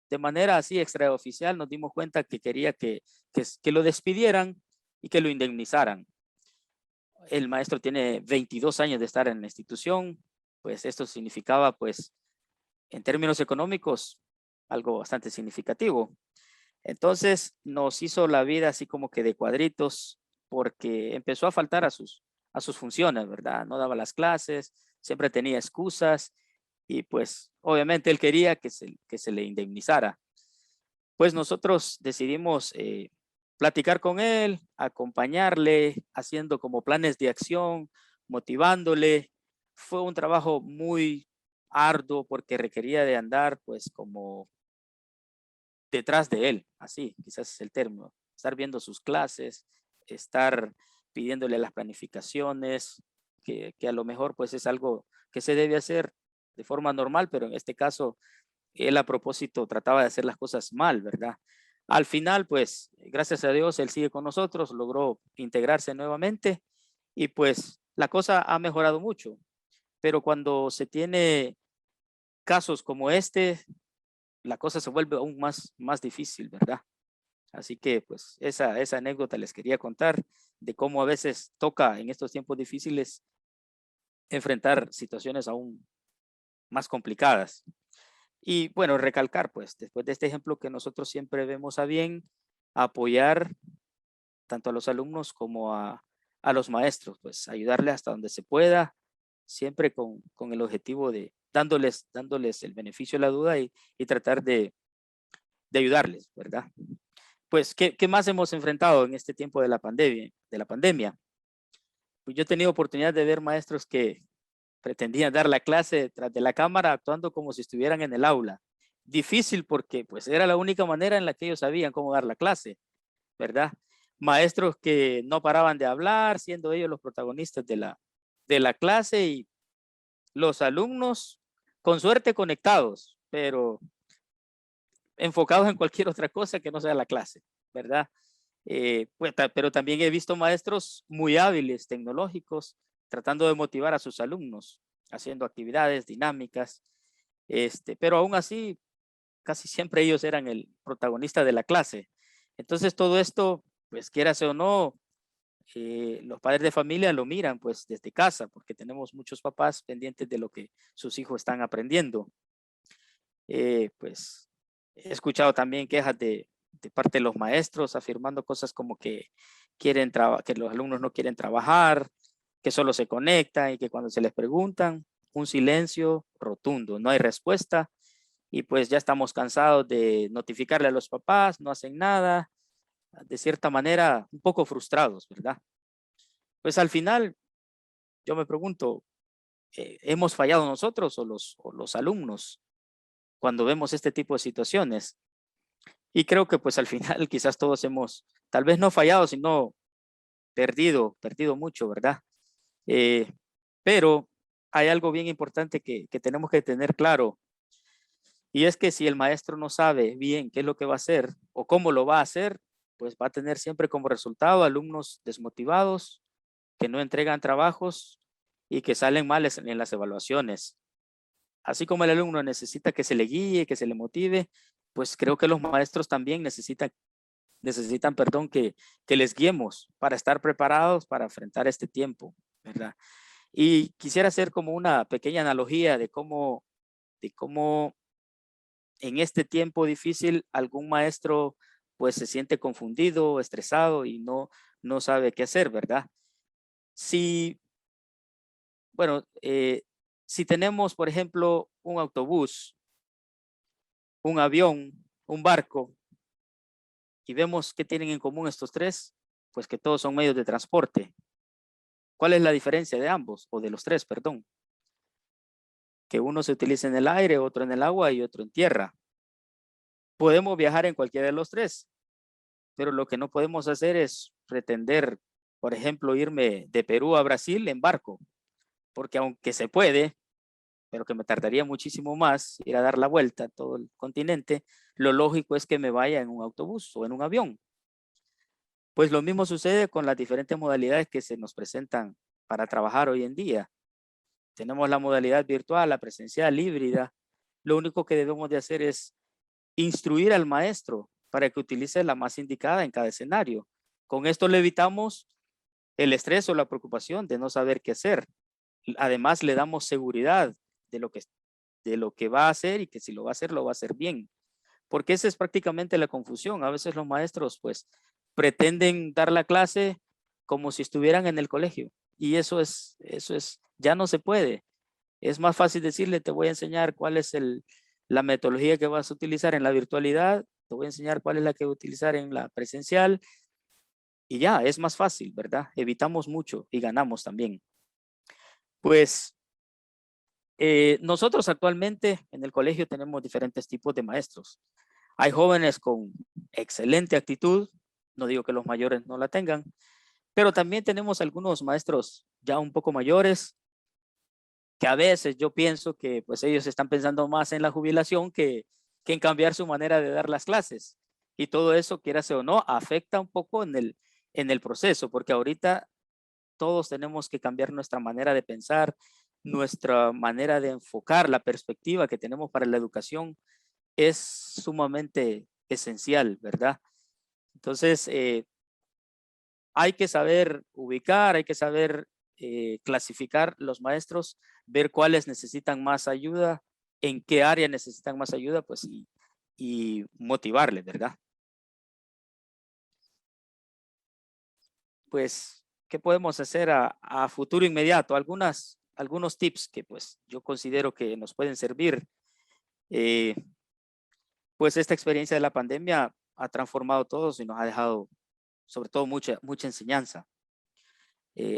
De manera así extraoficial nos dimos cuenta que quería que lo despidieran y que lo indemnizaran. El maestro tiene 22 años de estar en la institución, pues esto significaba, pues, en términos económicos, algo bastante significativo. Entonces nos hizo la vida así como que de cuadritos, porque empezó a faltar a sus funciones, ¿verdad? No daba las clases, siempre tenía excusas, y pues obviamente él quería que se le indemnizara. Pues nosotros decidimos platicar con él, acompañarle, haciendo como planes de acción, motivándole. Fue un trabajo muy arduo porque requería de andar pues como detrás de él, así quizás es el término, estar viendo sus clases, estar pidiéndole las planificaciones, que a lo mejor pues es algo que se debe hacer de forma normal, pero en este caso él a propósito trataba de hacer las cosas mal, ¿verdad? Al final, pues, gracias a Dios, él sigue con nosotros, logró integrarse nuevamente y pues la cosa ha mejorado mucho. Pero cuando se tiene casos como este, la cosa se vuelve aún más difícil, ¿verdad? Así que pues esa anécdota les quería contar de cómo a veces toca en estos tiempos difíciles enfrentar situaciones aún más complicadas. Y bueno, recalcar pues después de este ejemplo que nosotros siempre vemos a bien apoyar tanto a los alumnos como a los maestros, pues ayudarles hasta donde se pueda, siempre con el objetivo de dándoles el beneficio de la duda y tratar de ayudarles, ¿verdad? Pues, ¿qué más hemos enfrentado en este tiempo de la pandemia? Pues yo he tenido oportunidad de ver maestros que pretendían dar la clase detrás de la cámara actuando como si estuvieran en el aula. Difícil porque pues era la única manera en la que ellos sabían cómo dar la clase, ¿verdad? Maestros que no paraban de hablar, siendo ellos los protagonistas de la clase, y los alumnos con suerte conectados, pero enfocados en cualquier otra cosa que no sea la clase, ¿verdad? Pues, pero también he visto maestros muy hábiles, tecnológicos, tratando de motivar a sus alumnos, haciendo actividades dinámicas, pero aún así, casi siempre ellos eran el protagonista de la clase. Entonces todo esto, pues quieras o no, los padres de familia lo miran pues desde casa, porque tenemos muchos papás pendientes de lo que sus hijos están aprendiendo. Pues he escuchado también quejas de parte de los maestros afirmando cosas como que que los alumnos no quieren trabajar, que solo se conectan y que cuando se les preguntan, un silencio rotundo, no hay respuesta y pues ya estamos cansados de notificarle a los papás, no hacen nada, de cierta manera un poco frustrados, ¿verdad? Pues al final yo me pregunto, ¿hemos fallado nosotros o los alumnos cuando vemos este tipo de situaciones? Y creo que pues al final quizás todos hemos, tal vez no fallado, sino perdido mucho, ¿verdad? Pero hay algo bien importante que tenemos que tener claro, y es que si el maestro no sabe bien qué es lo que va a hacer o cómo lo va a hacer, pues va a tener siempre como resultado alumnos desmotivados, que no entregan trabajos y que salen mal en las evaluaciones. Así como el alumno necesita que se le guíe, que se le motive, pues creo que los maestros también necesitan, perdón, que les guiemos para estar preparados para enfrentar este tiempo, ¿verdad? Y quisiera hacer como una pequeña analogía de cómo en este tiempo difícil algún maestro pues se siente confundido, estresado y no sabe qué hacer, ¿verdad? Si, bueno, si tenemos, por ejemplo, un autobús, un avión, un barco, y vemos qué tienen en común estos tres, pues que todos son medios de transporte. ¿Cuál es la diferencia de ambos? O de los tres, perdón. Que uno se utiliza en el aire, otro en el agua y otro en tierra. Podemos viajar en cualquiera de los tres, pero lo que no podemos hacer es pretender, por ejemplo, irme de Perú a Brasil en barco, porque aunque se puede, pero que me tardaría muchísimo más ir a dar la vuelta a todo el continente, lo lógico es que me vaya en un autobús o en un avión. Pues lo mismo sucede con las diferentes modalidades que se nos presentan para trabajar hoy en día. Tenemos la modalidad virtual, la presencial, híbrida. Lo único que debemos de hacer es instruir al maestro para que utilice la más indicada en cada escenario. Con esto le evitamos el estrés o la preocupación de no saber qué hacer. Además, le damos seguridad de lo que va a hacer y que si lo va a hacer, lo va a hacer bien. Porque esa es prácticamente la confusión. A veces los maestros pues pretenden dar la clase como si estuvieran en el colegio y eso es, ya no se puede. Es más fácil decirle, te voy a enseñar cuál es la metodología que vas a utilizar en la virtualidad, te voy a enseñar cuál es la que voy a utilizar en la presencial y ya, es más fácil, ¿verdad? Evitamos mucho y ganamos también. Pues nosotros actualmente en el colegio tenemos diferentes tipos de maestros. Hay jóvenes con excelente actitud, no digo que los mayores no la tengan, pero también tenemos algunos maestros ya un poco mayores que a veces yo pienso que pues ellos están pensando más en la jubilación que en cambiar su manera de dar las clases. Y todo eso, quieras o no, afecta un poco en el proceso, porque ahorita todos tenemos que cambiar nuestra manera de pensar, nuestra manera de enfocar, la perspectiva que tenemos para la educación es sumamente esencial, ¿verdad? Entonces, hay que saber ubicar, hay que saber clasificar los maestros, ver cuáles necesitan más ayuda, en qué área necesitan más ayuda, pues y motivarles, ¿verdad? Pues, ¿qué podemos hacer a futuro inmediato? Algunos tips que pues yo considero que nos pueden servir. Pues esta experiencia de la pandemia ha transformado a todos y nos ha dejado sobre todo mucha enseñanza.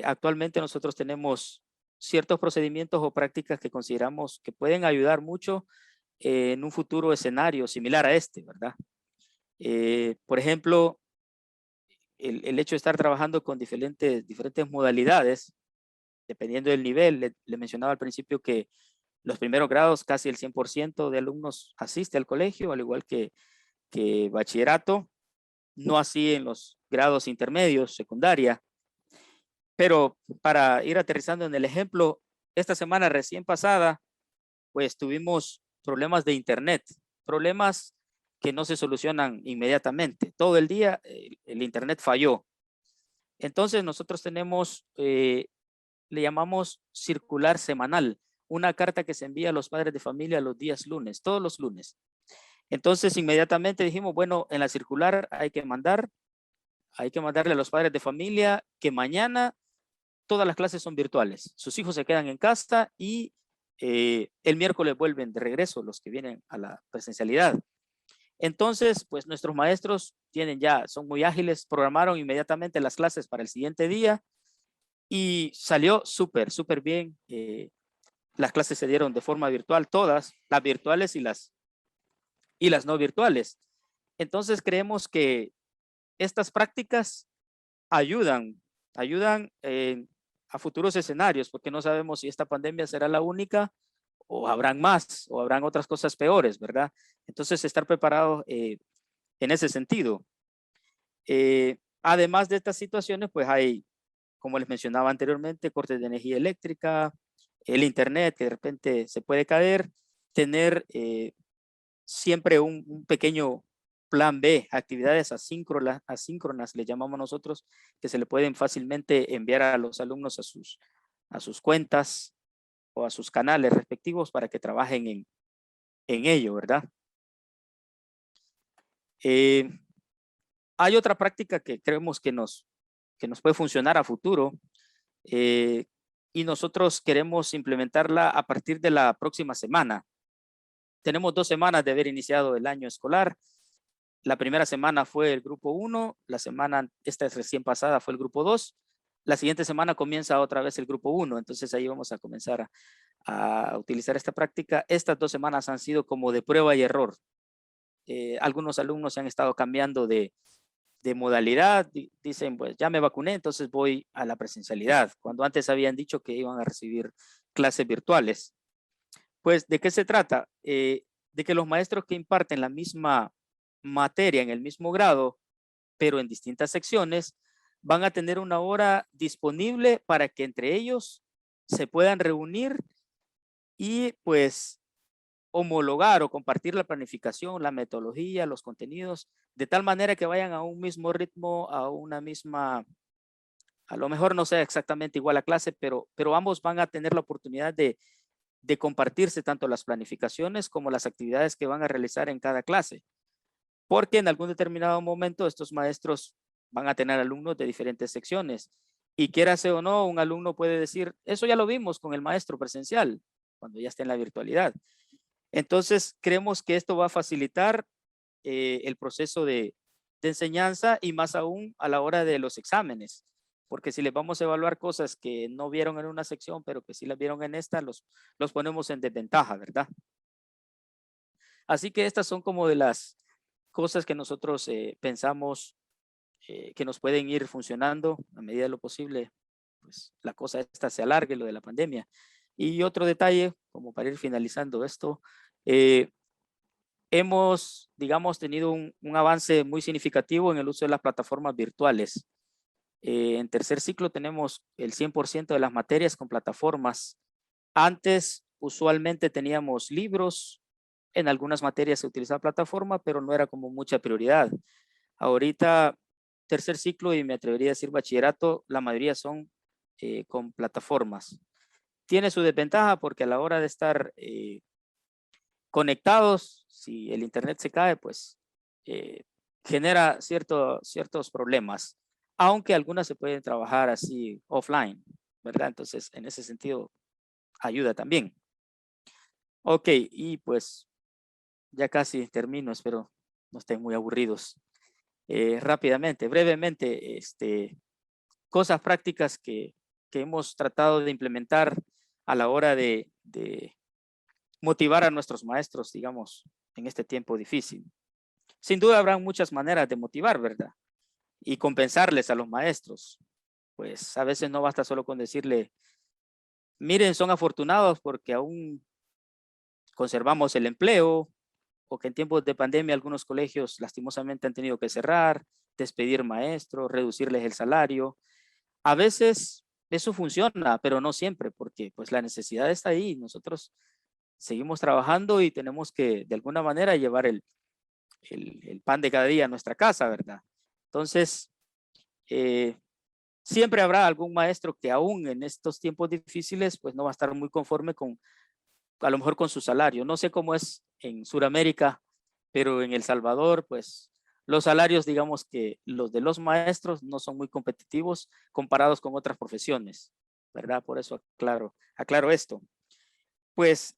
Actualmente nosotros tenemos ciertos procedimientos o prácticas que consideramos que pueden ayudar mucho en un futuro escenario similar a este, ¿verdad? Por ejemplo, el hecho de estar trabajando con diferentes modalidades, dependiendo del nivel, le mencionaba al principio que los primeros grados casi el 100% de alumnos asiste al colegio, al igual que bachillerato, no así en los grados intermedios, secundaria. Pero para ir aterrizando en el ejemplo, esta semana recién pasada, pues tuvimos problemas de internet, problemas que no se solucionan inmediatamente. Todo el día el internet falló. Entonces nosotros tenemos, le llamamos circular semanal, una carta que se envía a los padres de familia los días lunes, todos los lunes. Entonces inmediatamente dijimos, bueno, en la circular hay que mandarle a los padres de familia que mañana todas las clases son virtuales. Sus hijos se quedan en casa y el miércoles vuelven de regreso los que vienen a la presencialidad. Entonces, pues nuestros maestros son muy ágiles, programaron inmediatamente las clases para el siguiente día y salió súper bien. Las clases se dieron de forma virtual, todas, las virtuales y las no virtuales. Entonces creemos que estas prácticas ayudan a futuros escenarios, porque no sabemos si esta pandemia será la única o habrán más, o habrán otras cosas peores, ¿verdad? Entonces, estar preparado en ese sentido. Además de estas situaciones, pues hay, como les mencionaba anteriormente, cortes de energía eléctrica, el internet que de repente se puede caer, tener siempre un pequeño plan B, actividades asíncronas le llamamos nosotros, que se le pueden fácilmente enviar a los alumnos a sus cuentas o a sus canales respectivos para que trabajen en ello, ¿verdad? Hay otra práctica que creemos que nos puede funcionar a futuro y nosotros queremos implementarla a partir de la próxima semana. Tenemos 2 semanas de haber iniciado el año escolar. La primera semana fue el grupo 1, esta es recién pasada fue el grupo 2. La siguiente semana comienza otra vez el grupo 1, entonces ahí vamos a comenzar a utilizar esta práctica. Estas 2 semanas han sido como de prueba y error. Algunos alumnos se han estado cambiando de modalidad, dicen pues ya me vacuné, entonces voy a la presencialidad, cuando antes habían dicho que iban a recibir clases virtuales. Pues, ¿de qué se trata? De que los maestros que imparten la misma materia en el mismo grado, pero en distintas secciones, van a tener una hora disponible para que entre ellos se puedan reunir y pues homologar o compartir la planificación, la metodología, los contenidos, de tal manera que vayan a un mismo ritmo, a una misma, a lo mejor no sea exactamente igual a clase, pero ambos van a tener la oportunidad de compartirse tanto las planificaciones como las actividades que van a realizar en cada clase. Porque en algún determinado momento estos maestros van a tener alumnos de diferentes secciones. Y quiérase o no, un alumno puede decir, eso ya lo vimos con el maestro presencial, cuando ya esté en la virtualidad. Entonces, creemos que esto va a facilitar el proceso de enseñanza y más aún a la hora de los exámenes. Porque si les vamos a evaluar cosas que no vieron en una sección, pero que sí las vieron en esta, los ponemos en desventaja, ¿verdad? Así que estas son como de las cosas que nosotros pensamos que nos pueden ir funcionando a medida de lo posible, pues la cosa esta se alargue, lo de la pandemia. Y otro detalle, como para ir finalizando esto, hemos, digamos, tenido un avance muy significativo en el uso de las plataformas virtuales. En tercer ciclo tenemos el 100% de las materias con plataformas. Antes, usualmente teníamos libros, en algunas materias se utilizaba plataforma, pero no era como mucha prioridad. Ahorita, tercer ciclo y me atrevería a decir bachillerato, la mayoría son con plataformas. Tiene su desventaja porque a la hora de estar conectados, si el internet se cae, pues genera ciertos problemas, aunque algunas se pueden trabajar así offline, ¿verdad? Entonces, en ese sentido, ayuda también. Ok, y pues ya casi termino, espero no estén muy aburridos. Rápidamente, brevemente, cosas prácticas que hemos tratado de implementar a la hora de motivar a nuestros maestros, digamos, en este tiempo difícil. Sin duda habrán muchas maneras de motivar, ¿verdad? Y compensarles a los maestros. Pues a veces no basta solo con decirle, miren, son afortunados porque aún conservamos el empleo, o que en tiempos de pandemia algunos colegios lastimosamente han tenido que cerrar, despedir maestros, reducirles el salario. A veces eso funciona, pero no siempre, porque pues la necesidad está ahí. Nosotros seguimos trabajando y tenemos que de alguna manera llevar el el pan de cada día en nuestra casa, ¿verdad? Entonces, siempre habrá algún maestro que aún en estos tiempos difíciles, pues no va a estar muy conforme con, a lo mejor con su salario. No sé cómo es en Sudamérica, pero en El Salvador, pues los salarios, digamos que los de los maestros no son muy competitivos comparados con otras profesiones, ¿verdad? Por eso aclaro esto. Pues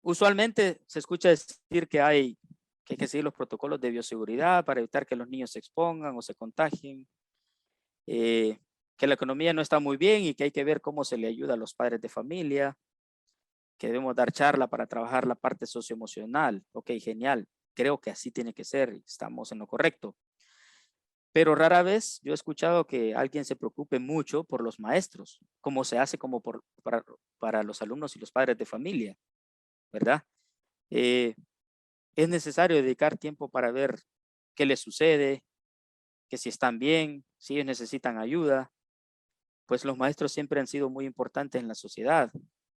usualmente se escucha decir que hay que seguir los protocolos de bioseguridad para evitar que los niños se expongan o se contagien, que la economía no está muy bien y que hay que ver cómo se le ayuda a los padres de familia, que debemos dar charla para trabajar la parte socioemocional. Ok, genial. Creo que así tiene que ser. Estamos en lo correcto. Pero rara vez yo he escuchado que alguien se preocupe mucho por los maestros, como se hace como para los alumnos y los padres de familia, ¿verdad? Es necesario dedicar tiempo para ver qué les sucede, que si están bien, si ellos necesitan ayuda. Pues los maestros siempre han sido muy importantes en la sociedad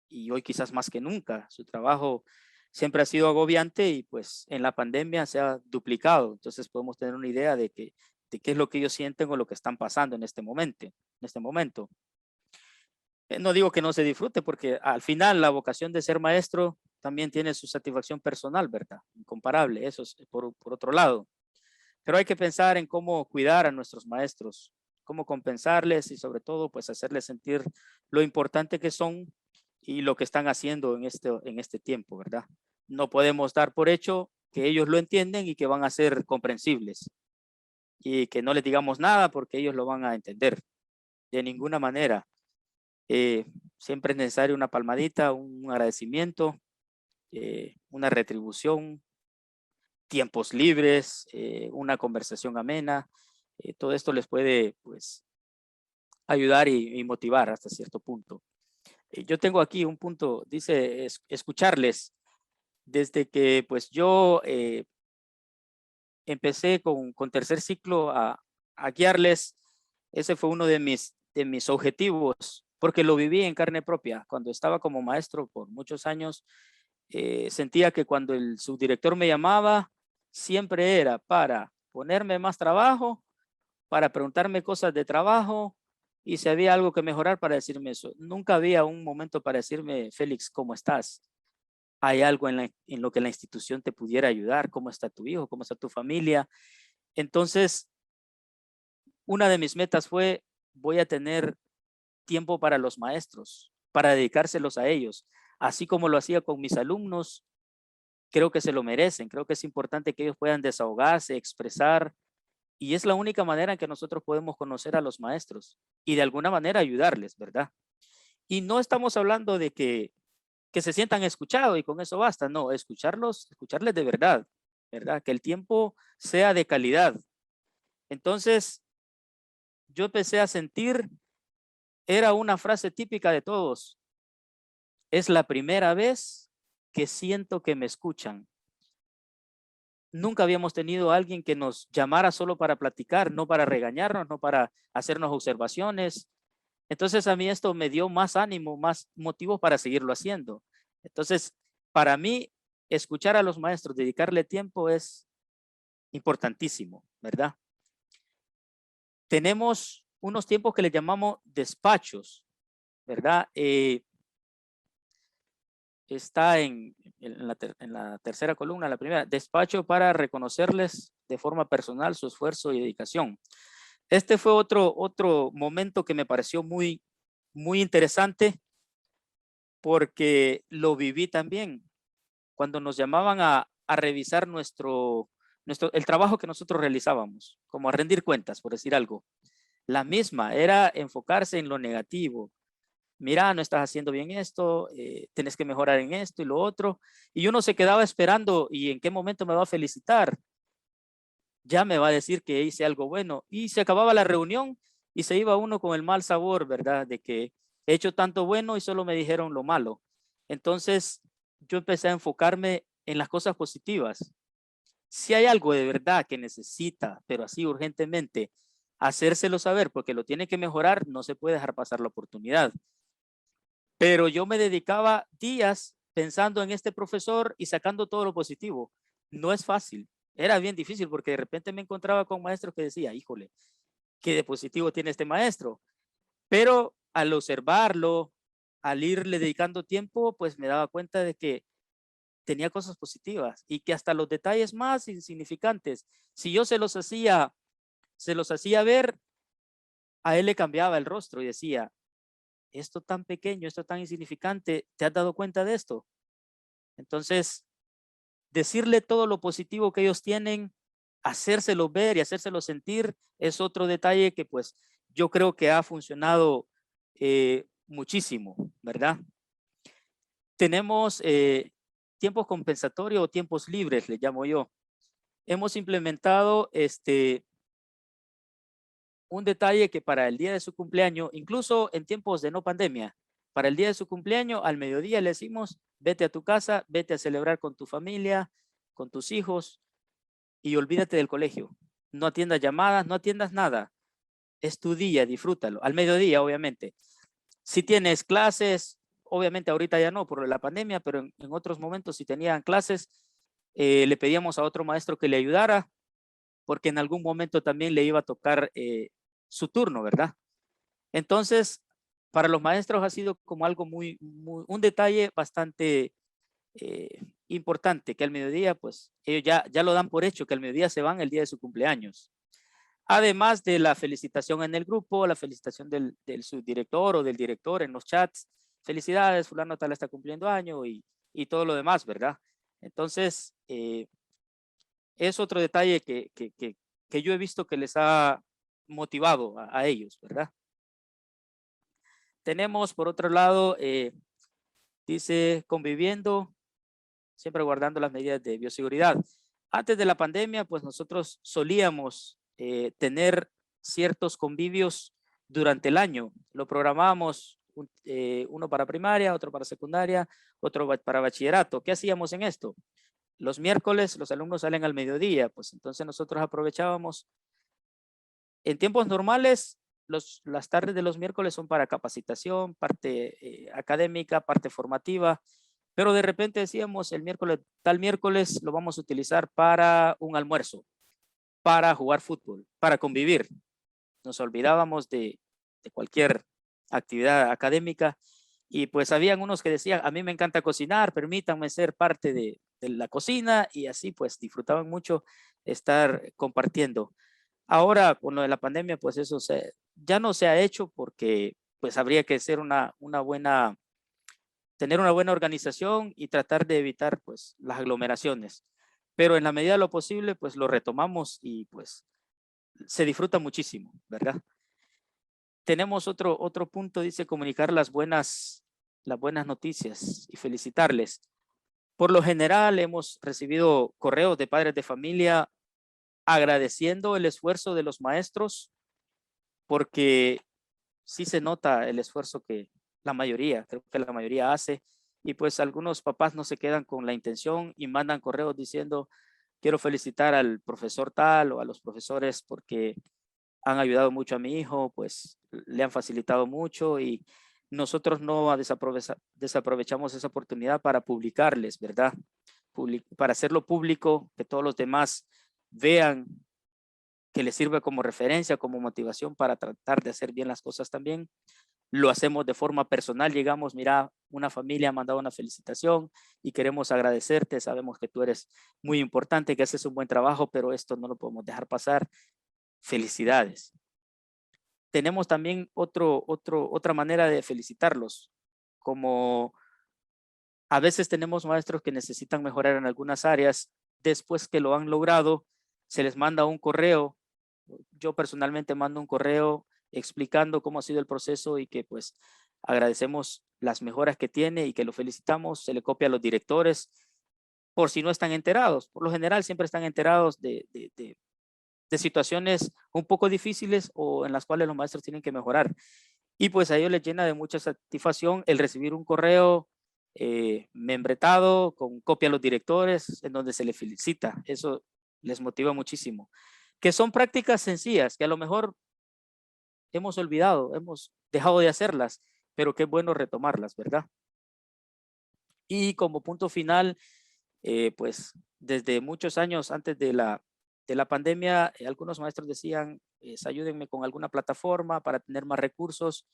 y hoy quizás más que nunca. Su trabajo siempre ha sido agobiante y pues en la pandemia se ha duplicado. Entonces podemos tener una idea de qué es lo que ellos sienten o lo que están pasando en este momento. No digo que no se disfrute porque al final la vocación de ser maestro también tiene su satisfacción personal, ¿verdad? Incomparable, eso es por otro lado. Pero hay que pensar en cómo cuidar a nuestros maestros, cómo compensarles y sobre todo pues hacerles sentir lo importante que son y lo que están haciendo en este tiempo, ¿verdad? No podemos dar por hecho que ellos lo entienden y que van a ser comprensibles y que no les digamos nada porque ellos lo van a entender. De ninguna manera. Siempre es necesario una palmadita, un agradecimiento, una retribución, tiempos libres, una conversación amena. Todo esto les puede pues ayudar y motivar hasta cierto punto. Yo tengo aquí un punto, dice escucharles. Desde que pues yo empecé con tercer ciclo a guiarles, ese fue uno de mis objetivos, porque lo viví en carne propia. Cuando estaba como maestro por muchos años, sentía que cuando el subdirector me llamaba, siempre era para ponerme más trabajo, para preguntarme cosas de trabajo y si había algo que mejorar para decirme eso. Nunca había un momento para decirme, Félix, ¿cómo estás? ¿Hay algo en lo que la institución te pudiera ayudar? ¿Cómo está tu hijo? ¿Cómo está tu familia? Entonces, una de mis metas fue, voy a tener tiempo para los maestros, para dedicárselos a ellos. Así como lo hacía con mis alumnos, creo que se lo merecen. Creo que es importante que ellos puedan desahogarse, expresar. Y es la única manera en que nosotros podemos conocer a los maestros y de alguna manera ayudarles, ¿verdad? Y no estamos hablando de que se sientan escuchados y con eso basta. No, escucharles de verdad, ¿verdad? Que el tiempo sea de calidad. Entonces, yo empecé a sentir, era una frase típica de todos. Es la primera vez que siento que me escuchan. Nunca habíamos tenido a alguien que nos llamara solo para platicar, no para regañarnos, no para hacernos observaciones. Entonces a mí esto me dio más ánimo, más motivos para seguirlo haciendo. Entonces, para mí, escuchar a los maestros, dedicarle tiempo es importantísimo, ¿verdad? Tenemos unos tiempos que le llamamos despachos, ¿verdad? Está en la tercera columna, la primera, despacho para reconocerles de forma personal su esfuerzo y dedicación. Este fue otro momento que me pareció muy interesante porque lo viví también. Cuando nos llamaban a revisar el trabajo que nosotros realizábamos, como a rendir cuentas, por decir algo. La misma era enfocarse en lo negativo. Mira, no estás haciendo bien esto, tienes que mejorar en esto y lo otro. Y uno se quedaba esperando, ¿y en qué momento me va a felicitar? Ya me va a decir que hice algo bueno. Y se acababa la reunión y se iba uno con el mal sabor, ¿verdad? De que he hecho tanto bueno y solo me dijeron lo malo. Entonces, yo empecé a enfocarme en las cosas positivas. Si hay algo de verdad que necesita, pero así urgentemente, hacérselo saber porque lo tiene que mejorar, no se puede dejar pasar la oportunidad. Pero yo me dedicaba días pensando en este profesor y sacando todo lo positivo. No es fácil. Era bien difícil porque de repente me encontraba con maestros que decía, híjole, ¿qué de positivo tiene este maestro? Pero al observarlo, al irle dedicando tiempo, pues me daba cuenta de que tenía cosas positivas y que hasta los detalles más insignificantes, si yo se los hacía ver, a él le cambiaba el rostro y decía, esto tan pequeño, esto tan insignificante, ¿te has dado cuenta de esto? Entonces, decirle todo lo positivo que ellos tienen, hacérselo ver y hacérselo sentir, es otro detalle que pues yo creo que ha funcionado muchísimo, ¿verdad? Tenemos tiempos compensatorios o tiempos libres, le llamo yo. Hemos implementado un detalle que para el día de su cumpleaños, incluso en tiempos de no pandemia, para el día de su cumpleaños, al mediodía le decimos, vete a tu casa, vete a celebrar con tu familia, con tus hijos y olvídate del colegio. No atiendas llamadas, no atiendas nada. Es tu día, disfrútalo. Al mediodía, obviamente. Si tienes clases, obviamente ahorita ya no por la pandemia, pero en otros momentos si tenían clases, le pedíamos a otro maestro que le ayudara, porque en algún momento también le iba a tocar su turno, ¿verdad? Entonces, para los maestros ha sido como algo un detalle bastante importante, que al mediodía, pues, ellos ya lo dan por hecho, que al mediodía se van el día de su cumpleaños. Además de la felicitación en el grupo, la felicitación del subdirector o del director en los chats. Felicidades, fulano tal está cumpliendo año y todo lo demás, ¿verdad? Entonces, es otro detalle que yo he visto que les ha motivado a ellos, ¿verdad? Tenemos, por otro lado, dice, conviviendo, siempre guardando las medidas de bioseguridad. Antes de la pandemia, pues nosotros solíamos tener ciertos convivios durante el año. Lo programábamos uno para primaria, otro para secundaria, otro para bachillerato. ¿Qué hacíamos en esto? Los miércoles los alumnos salen al mediodía, pues entonces nosotros aprovechábamos. En tiempos normales, las tardes de los miércoles son para capacitación, parte académica, parte formativa, pero de repente decíamos el miércoles, tal miércoles lo vamos a utilizar para un almuerzo, para jugar fútbol, para convivir. Nos olvidábamos de cualquier actividad académica y pues habían unos que decían, a mí me encanta cocinar, permítanme ser parte de la cocina y así pues disfrutaban mucho estar compartiendo. Ahora con lo de la pandemia pues eso ya no se ha hecho porque pues habría que ser tener una buena organización y tratar de evitar pues las aglomeraciones. Pero en la medida de lo posible pues lo retomamos y pues se disfruta muchísimo, ¿verdad? Tenemos otro punto, dice comunicar las buenas noticias y felicitarles. Por lo general hemos recibido correos de padres de familia agradeciendo el esfuerzo de los maestros porque sí se nota el esfuerzo que creo que la mayoría hace y pues algunos papás no se quedan con la intención y mandan correos diciendo quiero felicitar al profesor tal o a los profesores porque han ayudado mucho a mi hijo, pues le han facilitado mucho y nosotros no desaprovechamos esa oportunidad para publicarles, ¿verdad? Para hacerlo público, que todos los demás vean que les sirve como referencia, como motivación para tratar de hacer bien las cosas también. Lo hacemos de forma personal, llegamos, mira, una familia ha mandado una felicitación y queremos agradecerte, sabemos que tú eres muy importante, que haces un buen trabajo, pero esto no lo podemos dejar pasar. Felicidades. Tenemos también otra manera de felicitarlos, como a veces tenemos maestros que necesitan mejorar en algunas áreas, después que lo han logrado, se les manda un correo. Yo personalmente mando un correo explicando cómo ha sido el proceso y que pues agradecemos las mejoras que tiene y que lo felicitamos. Se le copia a los directores por si no están enterados. Por lo general siempre están enterados de situaciones un poco difíciles o en las cuales los maestros tienen que mejorar. Y pues a ellos les llena de mucha satisfacción el recibir un correo membretado con copia a los directores en donde se les felicita. Eso les motiva muchísimo. Que son prácticas sencillas que a lo mejor hemos olvidado, hemos dejado de hacerlas, pero qué bueno retomarlas, ¿verdad? Y como punto final, pues desde muchos años antes de la pandemia, algunos maestros decían, ayúdenme con alguna plataforma para tener más recursos.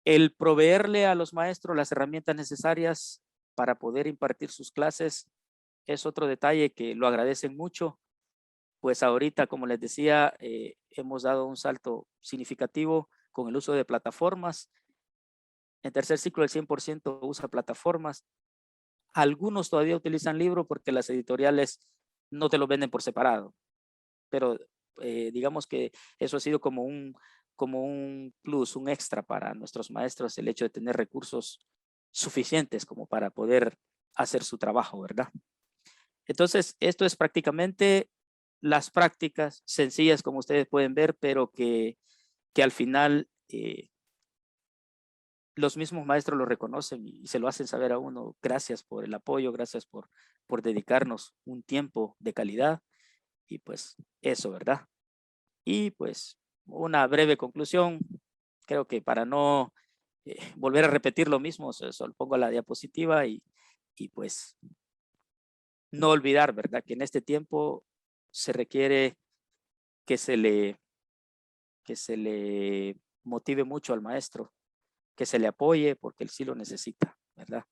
El proveerle a los maestros las herramientas necesarias para poder impartir sus clases es otro detalle que lo agradecen mucho. Pues ahorita, como les decía, hemos dado un salto significativo con el uso de plataformas. En tercer ciclo el 100% usa plataformas. Algunos todavía utilizan libros porque las editoriales no te lo venden por separado. Pero digamos que eso ha sido como un plus, un extra para nuestros maestros, el hecho de tener recursos suficientes como para poder hacer su trabajo, ¿verdad? Entonces, esto es prácticamente las prácticas sencillas, como ustedes pueden ver, pero que al final los mismos maestros lo reconocen y se lo hacen saber a uno. Gracias por el apoyo, gracias por dedicarnos un tiempo de calidad. Y pues eso, ¿verdad? Y pues una breve conclusión, creo que para no volver a repetir lo mismo, solo pongo la diapositiva y pues no olvidar, ¿verdad? Que en este tiempo se requiere que se le motive mucho al maestro, que se le apoye porque él sí lo necesita, ¿verdad?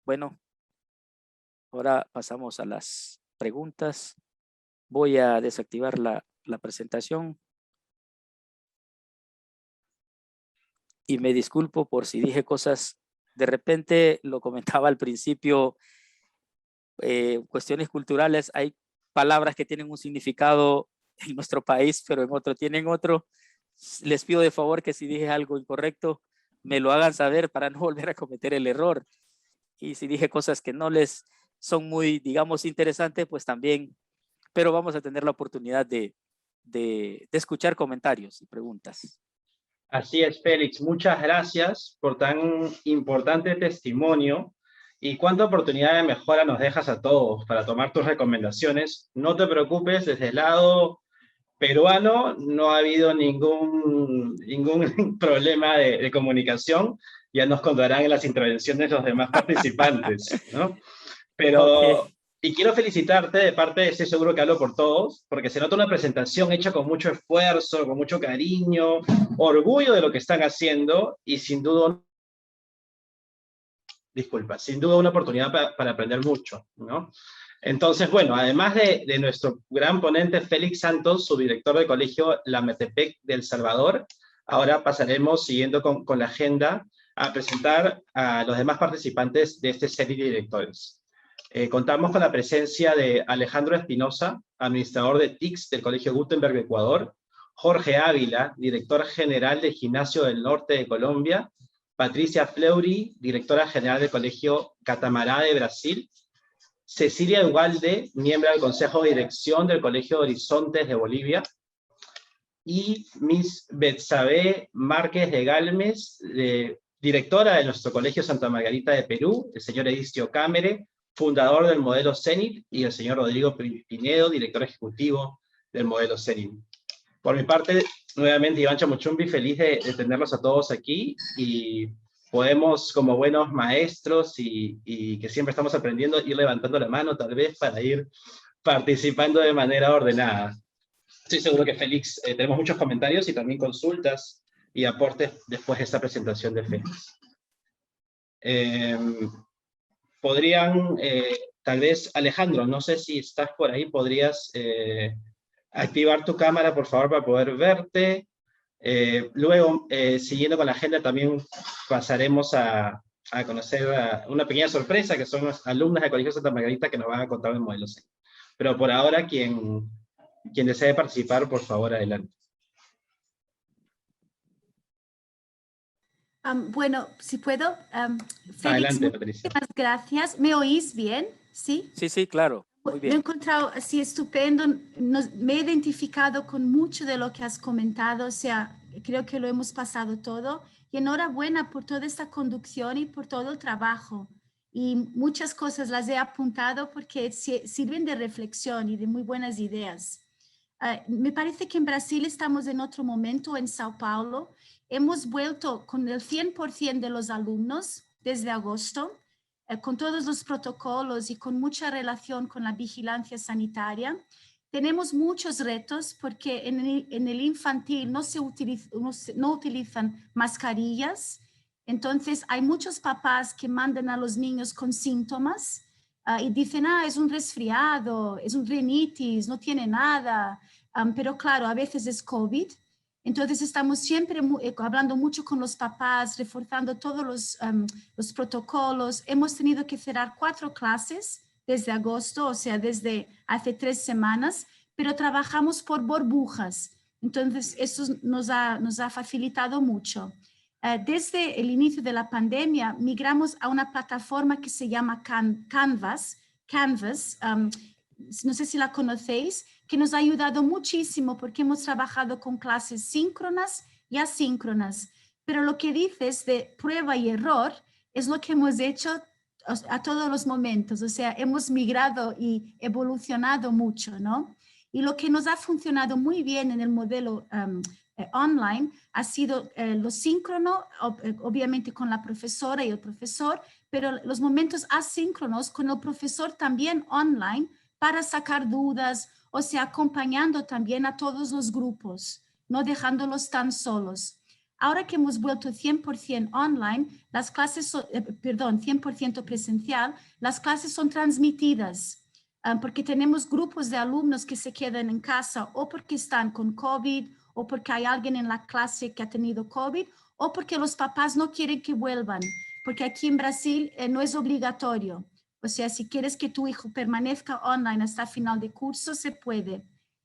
Bueno, ahora pasamos a las preguntas. Voy a desactivar la presentación. Y me disculpo por si dije cosas, de repente lo comentaba al principio, cuestiones culturales, hay palabras que tienen un significado en nuestro país, pero en otro tienen otro. Les pido de favor que si dije algo incorrecto, me lo hagan saber para no volver a cometer el error. Y si dije cosas que no les son muy, digamos, interesantes, pues también, pero vamos a tener la oportunidad de escuchar comentarios y preguntas. Así es, Félix. Muchas gracias por tan importante testimonio y cuánta oportunidad de mejora nos dejas a todos para tomar tus recomendaciones. No te preocupes, desde el lado peruano no ha habido ningún problema de comunicación. Ya nos contarán en las intervenciones los demás participantes, ¿no? Pero, Okay. y quiero felicitarte de parte, estoy seguro que hablo por todos, porque se nota una presentación hecha con mucho esfuerzo, con mucho cariño, orgullo de lo que están haciendo y sin duda, sin duda una oportunidad para aprender mucho, ¿no? Entonces, bueno, además de nuestro gran ponente Félix Santos, su director de colegio La Metepec de El Salvador, ahora pasaremos, siguiendo con la agenda, a presentar a los demás participantes de esta serie de directores. Contamos con la presencia de Alejandro Espinosa, administrador de TICS del Colegio Gutenberg de Ecuador, Jorge Ávila, director general del Gimnasio del Norte de Colombia, Patricia Fleury, directora general del Colegio Catamará de Brasil, Cecilia Ugalde, miembro del Consejo de Dirección del Colegio Horizontes de Bolivia, y Miss Betsabe Márquez de Galmes, directora de nuestro Colegio Santa Margarita de Perú, el señor Edicio Cámere, fundador del modelo CENIT, y el señor Rodrigo Pinedo, director ejecutivo del modelo CENIT. Por mi parte, nuevamente, Iván Chamuchumbi, feliz de tenerlos a todos aquí, y podemos, como buenos maestros y que siempre estamos aprendiendo, ir levantando la mano tal vez para ir participando de manera ordenada. Estoy seguro que Félix, tenemos muchos comentarios y también consultas y aportes después de esta presentación de Félix. Podrían, tal vez, Alejandro, no sé si estás por ahí, podrías activar tu cámara, por favor, para poder verte. Luego, siguiendo con la agenda, también pasaremos a conocer una pequeña sorpresa, que son las alumnas del Colegio Santa Margarita que nos van a contar el modelo C. Pero por ahora, quien desee participar, por favor, adelante. Bueno, si puedo. Félix, adelante, Patricia. muchas gracias. ¿Me oís bien? ¿Sí? Sí, sí, claro. Muy bien. Me he encontrado así estupendo. Me he identificado con mucho de lo que has comentado. O sea, creo que lo hemos pasado todo. Y enhorabuena por toda esta conducción y por todo el trabajo. Y muchas cosas las he apuntado porque sirven de reflexión y de muy buenas ideas. Me parece que en Brasil estamos en otro momento, en Sao Paulo. Hemos vuelto con el 100% de los alumnos desde agosto, con todos los protocolos y con mucha relación con la vigilancia sanitaria. Tenemos muchos retos porque en el infantil no utilizan mascarillas. Entonces hay muchos papás que mandan a los niños con síntomas y dicen, es un resfriado, es un rinitis, no tiene nada. Pero claro, a veces es COVID. Entonces estamos siempre hablando mucho con los papás, reforzando todos los protocolos. Hemos tenido que cerrar 4 clases desde agosto, o sea, desde hace 3 semanas, pero trabajamos por burbujas. Entonces eso nos ha facilitado mucho. Desde el inicio de la pandemia migramos a una plataforma que se llama Canvas, no sé si la conocéis, que nos ha ayudado muchísimo porque hemos trabajado con clases síncronas y asíncronas. Pero lo que dices de prueba y error es lo que hemos hecho a todos los momentos. O sea, hemos migrado y evolucionado mucho, ¿no? Y lo que nos ha funcionado muy bien en el modelo online ha sido lo síncrono, obviamente con la profesora y el profesor, pero los momentos asíncronos con el profesor también online para sacar dudas, o sea, acompañando también a todos los grupos, no dejándolos tan solos. Ahora que hemos vuelto 100% online, las clases, 100% presencial, las clases son transmitidas porque tenemos grupos de alumnos que se quedan en casa o porque están con COVID o porque hay alguien en la clase que ha tenido COVID o porque los papás no quieren que vuelvan, porque aquí en Brasil no es obligatorio. O sea, si quieres que tu hijo permanezca online hasta final de curso, se puede.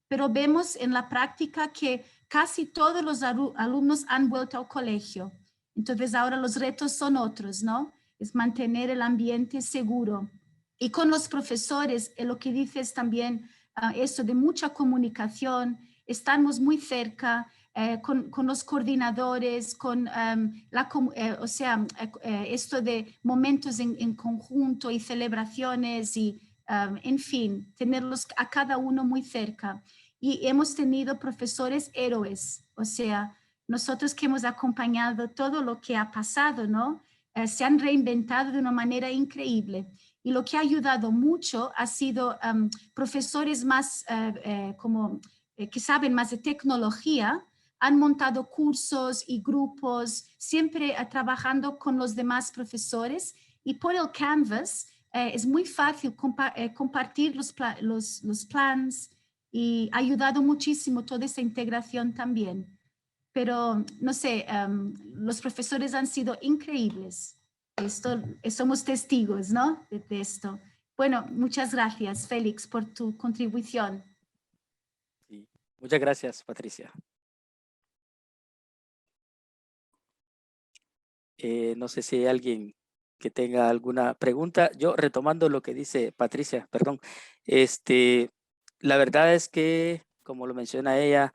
Pero vemos en la práctica que casi todos los alumnos han vuelto al colegio. Entonces ahora los retos son otros, ¿no? Es mantener el ambiente seguro. Y con los profesores, lo que dices también, esto de mucha comunicación, estamos muy cerca, con los coordinadores, con esto de momentos en conjunto y celebraciones y, en fin, tenerlos a cada uno muy cerca. Y hemos tenido profesores héroes, o sea, nosotros que hemos acompañado todo lo que ha pasado, ¿no? Se han reinventado de una manera increíble. Y lo que ha ayudado mucho ha sido profesores más que saben más de tecnología, han montado cursos y grupos, siempre trabajando con los demás profesores, y por el Canvas es muy fácil compartir los plans y ha ayudado muchísimo toda esa integración también. Pero, no sé, los profesores han sido increíbles. Somos testigos, ¿no? De esto. Bueno, muchas gracias, Félix, por tu contribución. Sí. Muchas gracias, Patricia. No sé si hay alguien que tenga alguna pregunta. Yo, retomando lo que dice Patricia, perdón. La verdad es que, como lo menciona ella,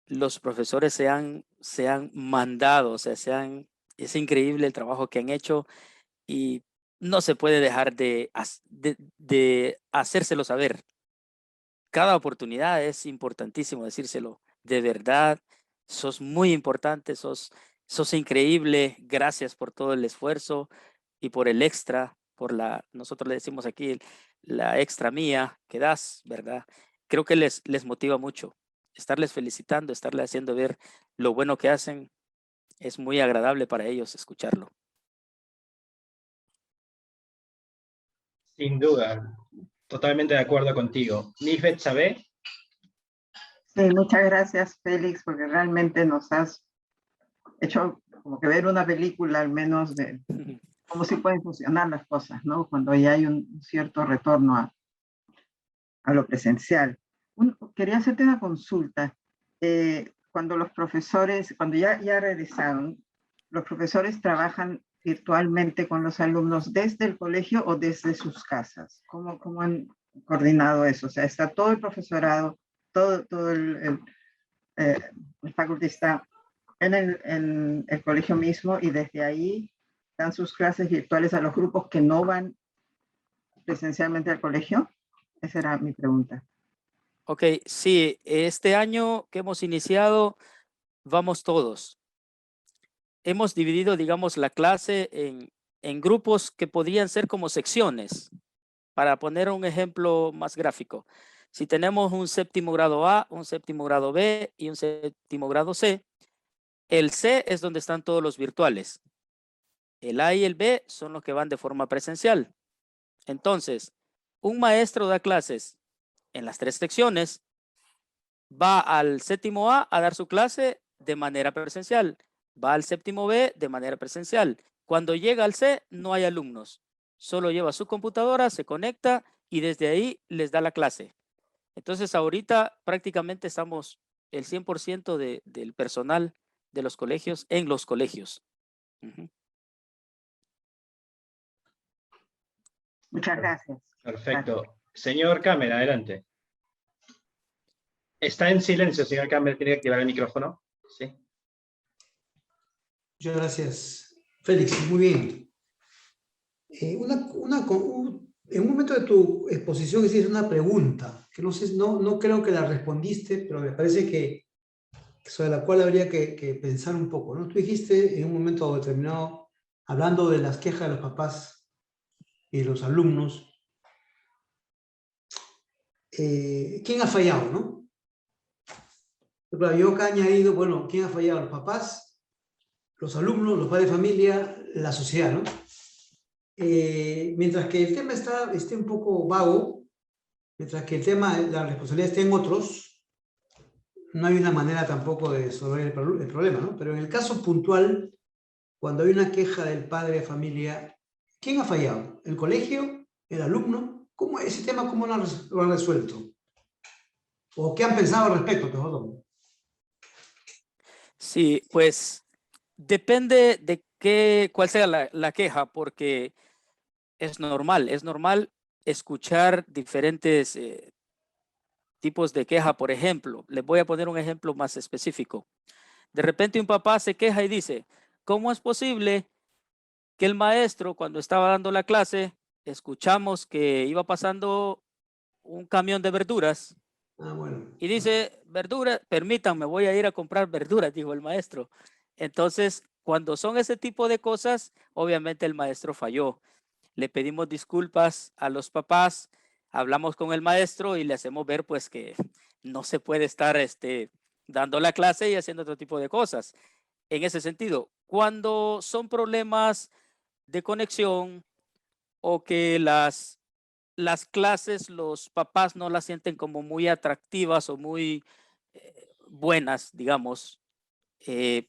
los profesores se han mandado, o sea, es increíble el trabajo que han hecho y no se puede dejar de hacérselo saber. Cada oportunidad es importantísimo decírselo. De verdad, sos muy importante, sos increíble. Gracias por todo el esfuerzo y por el extra, nosotros le decimos aquí, la extra mía que das, ¿verdad? Creo que les motiva mucho. Estarles felicitando, estarles haciendo ver lo bueno que hacen, es muy agradable para ellos escucharlo. Sin duda, totalmente de acuerdo contigo. Nisbet Sabé. Sí, muchas gracias, Félix, porque realmente nos has hecho como que ver una película al menos de cómo sí pueden funcionar las cosas, ¿no? Cuando ya hay un cierto retorno a lo presencial. Quería hacerte una consulta. Cuando los profesores, cuando ya regresaron, ¿los profesores trabajan virtualmente con los alumnos desde el colegio o desde sus casas? ¿Cómo han coordinado eso? O sea, está todo el profesorado, todo el faculty está en el colegio mismo y desde ahí dan sus clases virtuales a los grupos que no van presencialmente al colegio. Esa era mi pregunta. Ok, sí, este año que hemos iniciado, vamos todos. Hemos dividido, digamos, la clase en grupos que podrían ser como secciones. Para poner un ejemplo más gráfico, si tenemos un séptimo grado A, un séptimo grado B y un séptimo grado C, el C es donde están todos los virtuales. El A y el B son los que van de forma presencial. Entonces, un maestro da clases en las 3 secciones, va al séptimo A a dar su clase de manera presencial, va al séptimo B de manera presencial. Cuando llega al C, no hay alumnos. Solo lleva su computadora, se conecta y desde ahí les da la clase. Entonces, ahorita prácticamente estamos el 100% del personal de los colegios en los colegios. Muchas gracias. Perfecto. Gracias. Señor Camer, adelante. Está en silencio, señor Camer. Tiene que activar el micrófono. Sí. Muchas gracias. Félix, muy bien. En un momento de tu exposición hiciste una pregunta, que no sé, no creo que la respondiste, pero me parece que sobre la cual habría que pensar un poco, ¿no? Tú dijiste en un momento determinado, hablando de las quejas de los papás y de los alumnos, ¿quién ha fallado, no? Pero yo acá he añadido, bueno, ¿quién ha fallado? Los papás, los alumnos, los padres de familia, la sociedad, ¿no? Mientras que el tema esté un poco vago, mientras que el tema, la responsabilidad esté en otros, no hay una manera tampoco de resolver el problema, ¿no? Pero en el caso puntual, cuando hay una queja del padre de familia, ¿quién ha fallado? ¿El colegio? ¿El alumno? ¿Cómo ese tema cómo lo han resuelto? ¿O qué han pensado al respecto? Perdón. Sí, pues depende de cuál sea la queja, porque es normal escuchar diferentes tipos de queja. Por ejemplo, les voy a poner un ejemplo más específico. De repente un papá se queja y dice, ¿cómo es posible que el maestro, cuando estaba dando la clase, escuchamos que iba pasando un camión de verduras Bueno. y dice, verduras, permítanme, voy a ir a comprar verduras, dijo el maestro. Entonces, cuando son ese tipo de cosas, obviamente el maestro falló. Le pedimos disculpas a los papás, hablamos con el maestro y le hacemos ver pues que no se puede estar dando la clase y haciendo otro tipo de cosas. En ese sentido, cuando son problemas de conexión o que las clases, los papás no las sienten como muy atractivas o muy buenas, digamos,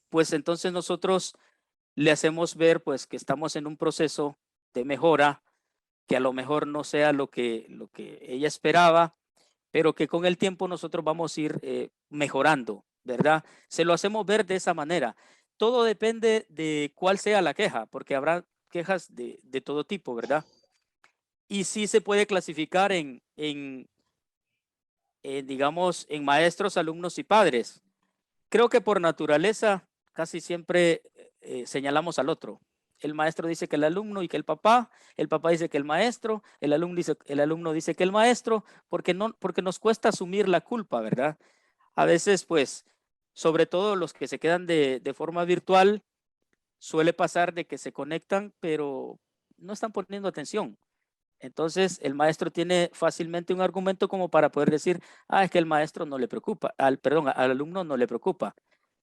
pues entonces nosotros le hacemos ver pues que estamos en un proceso de mejora, que a lo mejor no sea lo que ella esperaba, pero que con el tiempo nosotros vamos a ir mejorando, ¿verdad? Se lo hacemos ver de esa manera. Todo depende de cuál sea la queja, porque habrá quejas de todo tipo, ¿verdad? Y sí se puede clasificar digamos, en maestros, alumnos y padres. Creo que por naturaleza casi siempre señalamos al otro. El maestro dice que el alumno y que el papá dice que el maestro, el alumno dice que el maestro, porque nos cuesta asumir la culpa, ¿verdad? A veces, pues, sobre todo los que se quedan de forma virtual, suele pasar de que se conectan, pero no están poniendo atención. Entonces, el maestro tiene fácilmente un argumento como para poder decir, es que el maestro no le preocupa, al alumno no le preocupa.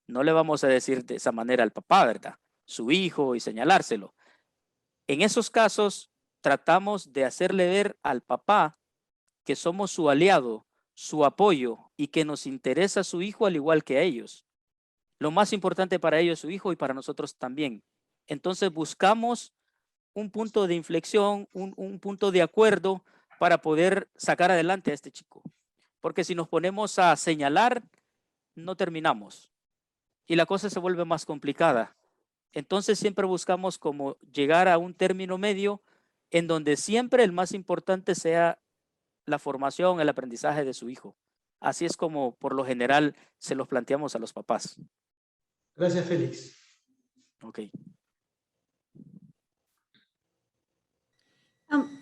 No le vamos a decir de esa manera al papá, ¿verdad? Su hijo y señalárselo. En esos casos, tratamos de hacerle ver al papá que somos su aliado, su apoyo y que nos interesa su hijo al igual que a ellos. Lo más importante para ellos es su hijo y para nosotros también. Entonces buscamos un punto de inflexión, un punto de acuerdo para poder sacar adelante a este chico. Porque si nos ponemos a señalar, no terminamos. Y la cosa se vuelve más complicada. Entonces siempre buscamos como llegar a un término medio en donde siempre el más importante sea la formación, el aprendizaje de su hijo. Así es como por lo general se los planteamos a los papás. Gracias, Félix. Ok.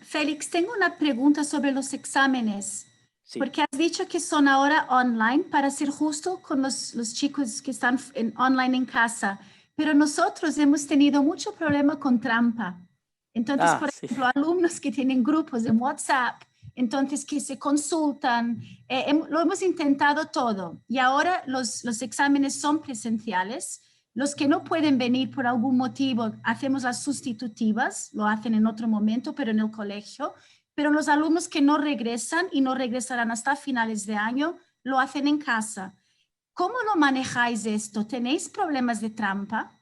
Félix, tengo una pregunta sobre los exámenes. Sí. Porque has dicho que son ahora online, para ser justo con los chicos que están online en casa, pero nosotros hemos tenido mucho problema con trampa. Entonces, por Sí. ejemplo, alumnos que tienen grupos en WhatsApp, entonces que se consultan, lo hemos intentado todo y ahora los exámenes son presenciales. Los que no pueden venir por algún motivo, hacemos las sustitutivas, lo hacen en otro momento, pero en el colegio. Pero los alumnos que no regresan y no regresarán hasta finales de año, lo hacen en casa. ¿Cómo lo manejáis esto? ¿Tenéis problemas de trampa?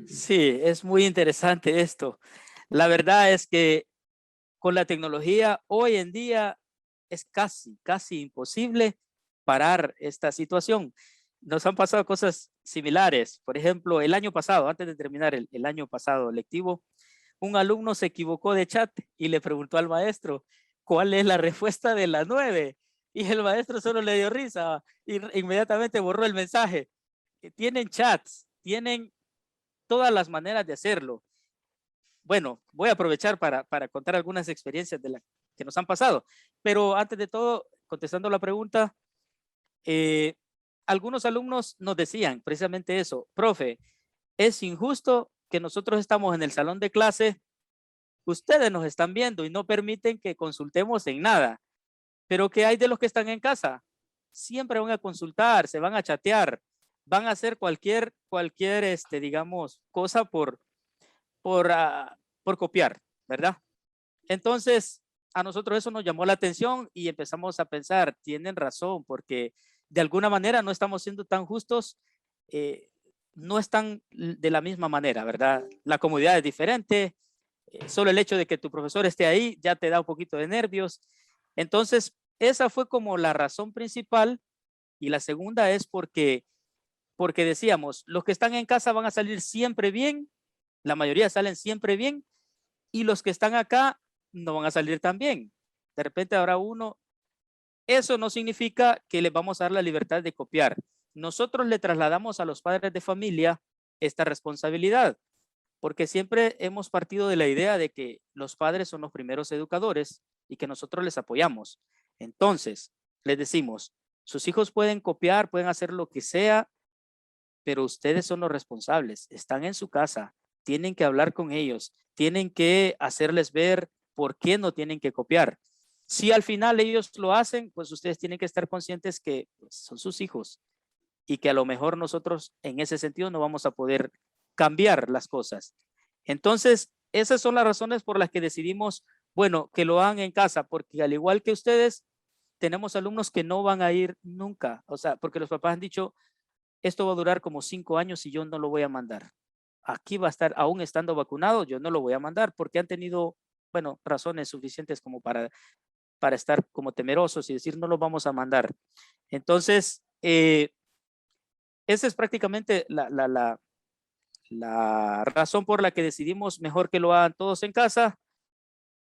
Sí, es muy interesante esto. La verdad es que con la tecnología hoy en día es casi imposible parar esta situación. Nos han pasado cosas similares. Por ejemplo, el año pasado, antes de terminar el año pasado lectivo, un alumno se equivocó de chat y le preguntó al maestro, ¿cuál es la respuesta de la 9? Y el maestro solo le dio risa y inmediatamente borró el mensaje. Tienen chats, tienen todas las maneras de hacerlo. Bueno, voy a aprovechar para contar algunas experiencias de las que nos han pasado. Pero antes de todo, contestando la pregunta, algunos alumnos nos decían precisamente eso, profe, es injusto que nosotros estamos en el salón de clase, ustedes nos están viendo y no permiten que consultemos en nada. Pero ¿qué hay de los que están en casa? Siempre van a consultar, se van a chatear, van a hacer cualquier digamos, cosa por copiar, ¿verdad? Entonces, a nosotros eso nos llamó la atención y empezamos a pensar, tienen razón, porque de alguna manera no estamos siendo tan justos, no están de la misma manera, ¿verdad? La comodidad es diferente, solo el hecho de que tu profesor esté ahí ya te da un poquito de nervios. Entonces, esa fue como la razón principal, y la segunda es porque decíamos, los que están en casa van a salir siempre bien, la mayoría salen siempre bien, y los que están acá no van a salir tan bien. De repente habrá uno. Eso no significa que les vamos a dar la libertad de copiar. Nosotros le trasladamos a los padres de familia esta responsabilidad, porque siempre hemos partido de la idea de que los padres son los primeros educadores y que nosotros les apoyamos. Entonces, les decimos, sus hijos pueden copiar, pueden hacer lo que sea, pero ustedes son los responsables, están en su casa, tienen que hablar con ellos, tienen que hacerles ver por qué no tienen que copiar. Si al final ellos lo hacen, pues ustedes tienen que estar conscientes que pues, son sus hijos y que a lo mejor nosotros en ese sentido no vamos a poder cambiar las cosas. Entonces, esas son las razones por las que decidimos, bueno, que lo hagan en casa, porque al igual que ustedes, tenemos alumnos que no van a ir nunca, o sea, porque los papás han dicho, esto va a durar como 5 años y yo no lo voy a mandar. Aquí va a estar, aún estando vacunado, yo no lo voy a mandar porque han tenido, bueno, razones suficientes como para estar como temerosos y decir no lo vamos a mandar. Entonces, esa es prácticamente la razón por la que decidimos mejor que lo hagan todos en casa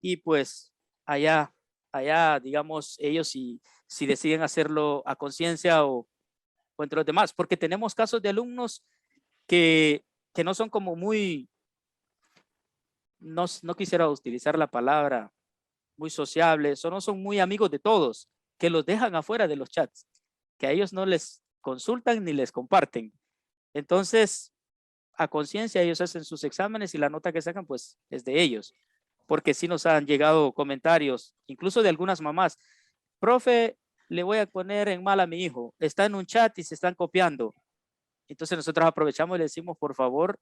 y pues allá, digamos, ellos si deciden hacerlo a conciencia o entre los demás, porque tenemos casos de alumnos que no son como muy, no quisiera utilizar la palabra muy sociables, o no son muy amigos de todos, que los dejan afuera de los chats, que a ellos no les consultan ni les comparten. Entonces, a conciencia ellos hacen sus exámenes y la nota que sacan pues es de ellos, porque sí nos han llegado comentarios, incluso de algunas mamás, profe, le voy a poner en mal a mi hijo, está en un chat y se están copiando. Entonces nosotros aprovechamos y le decimos, por favor,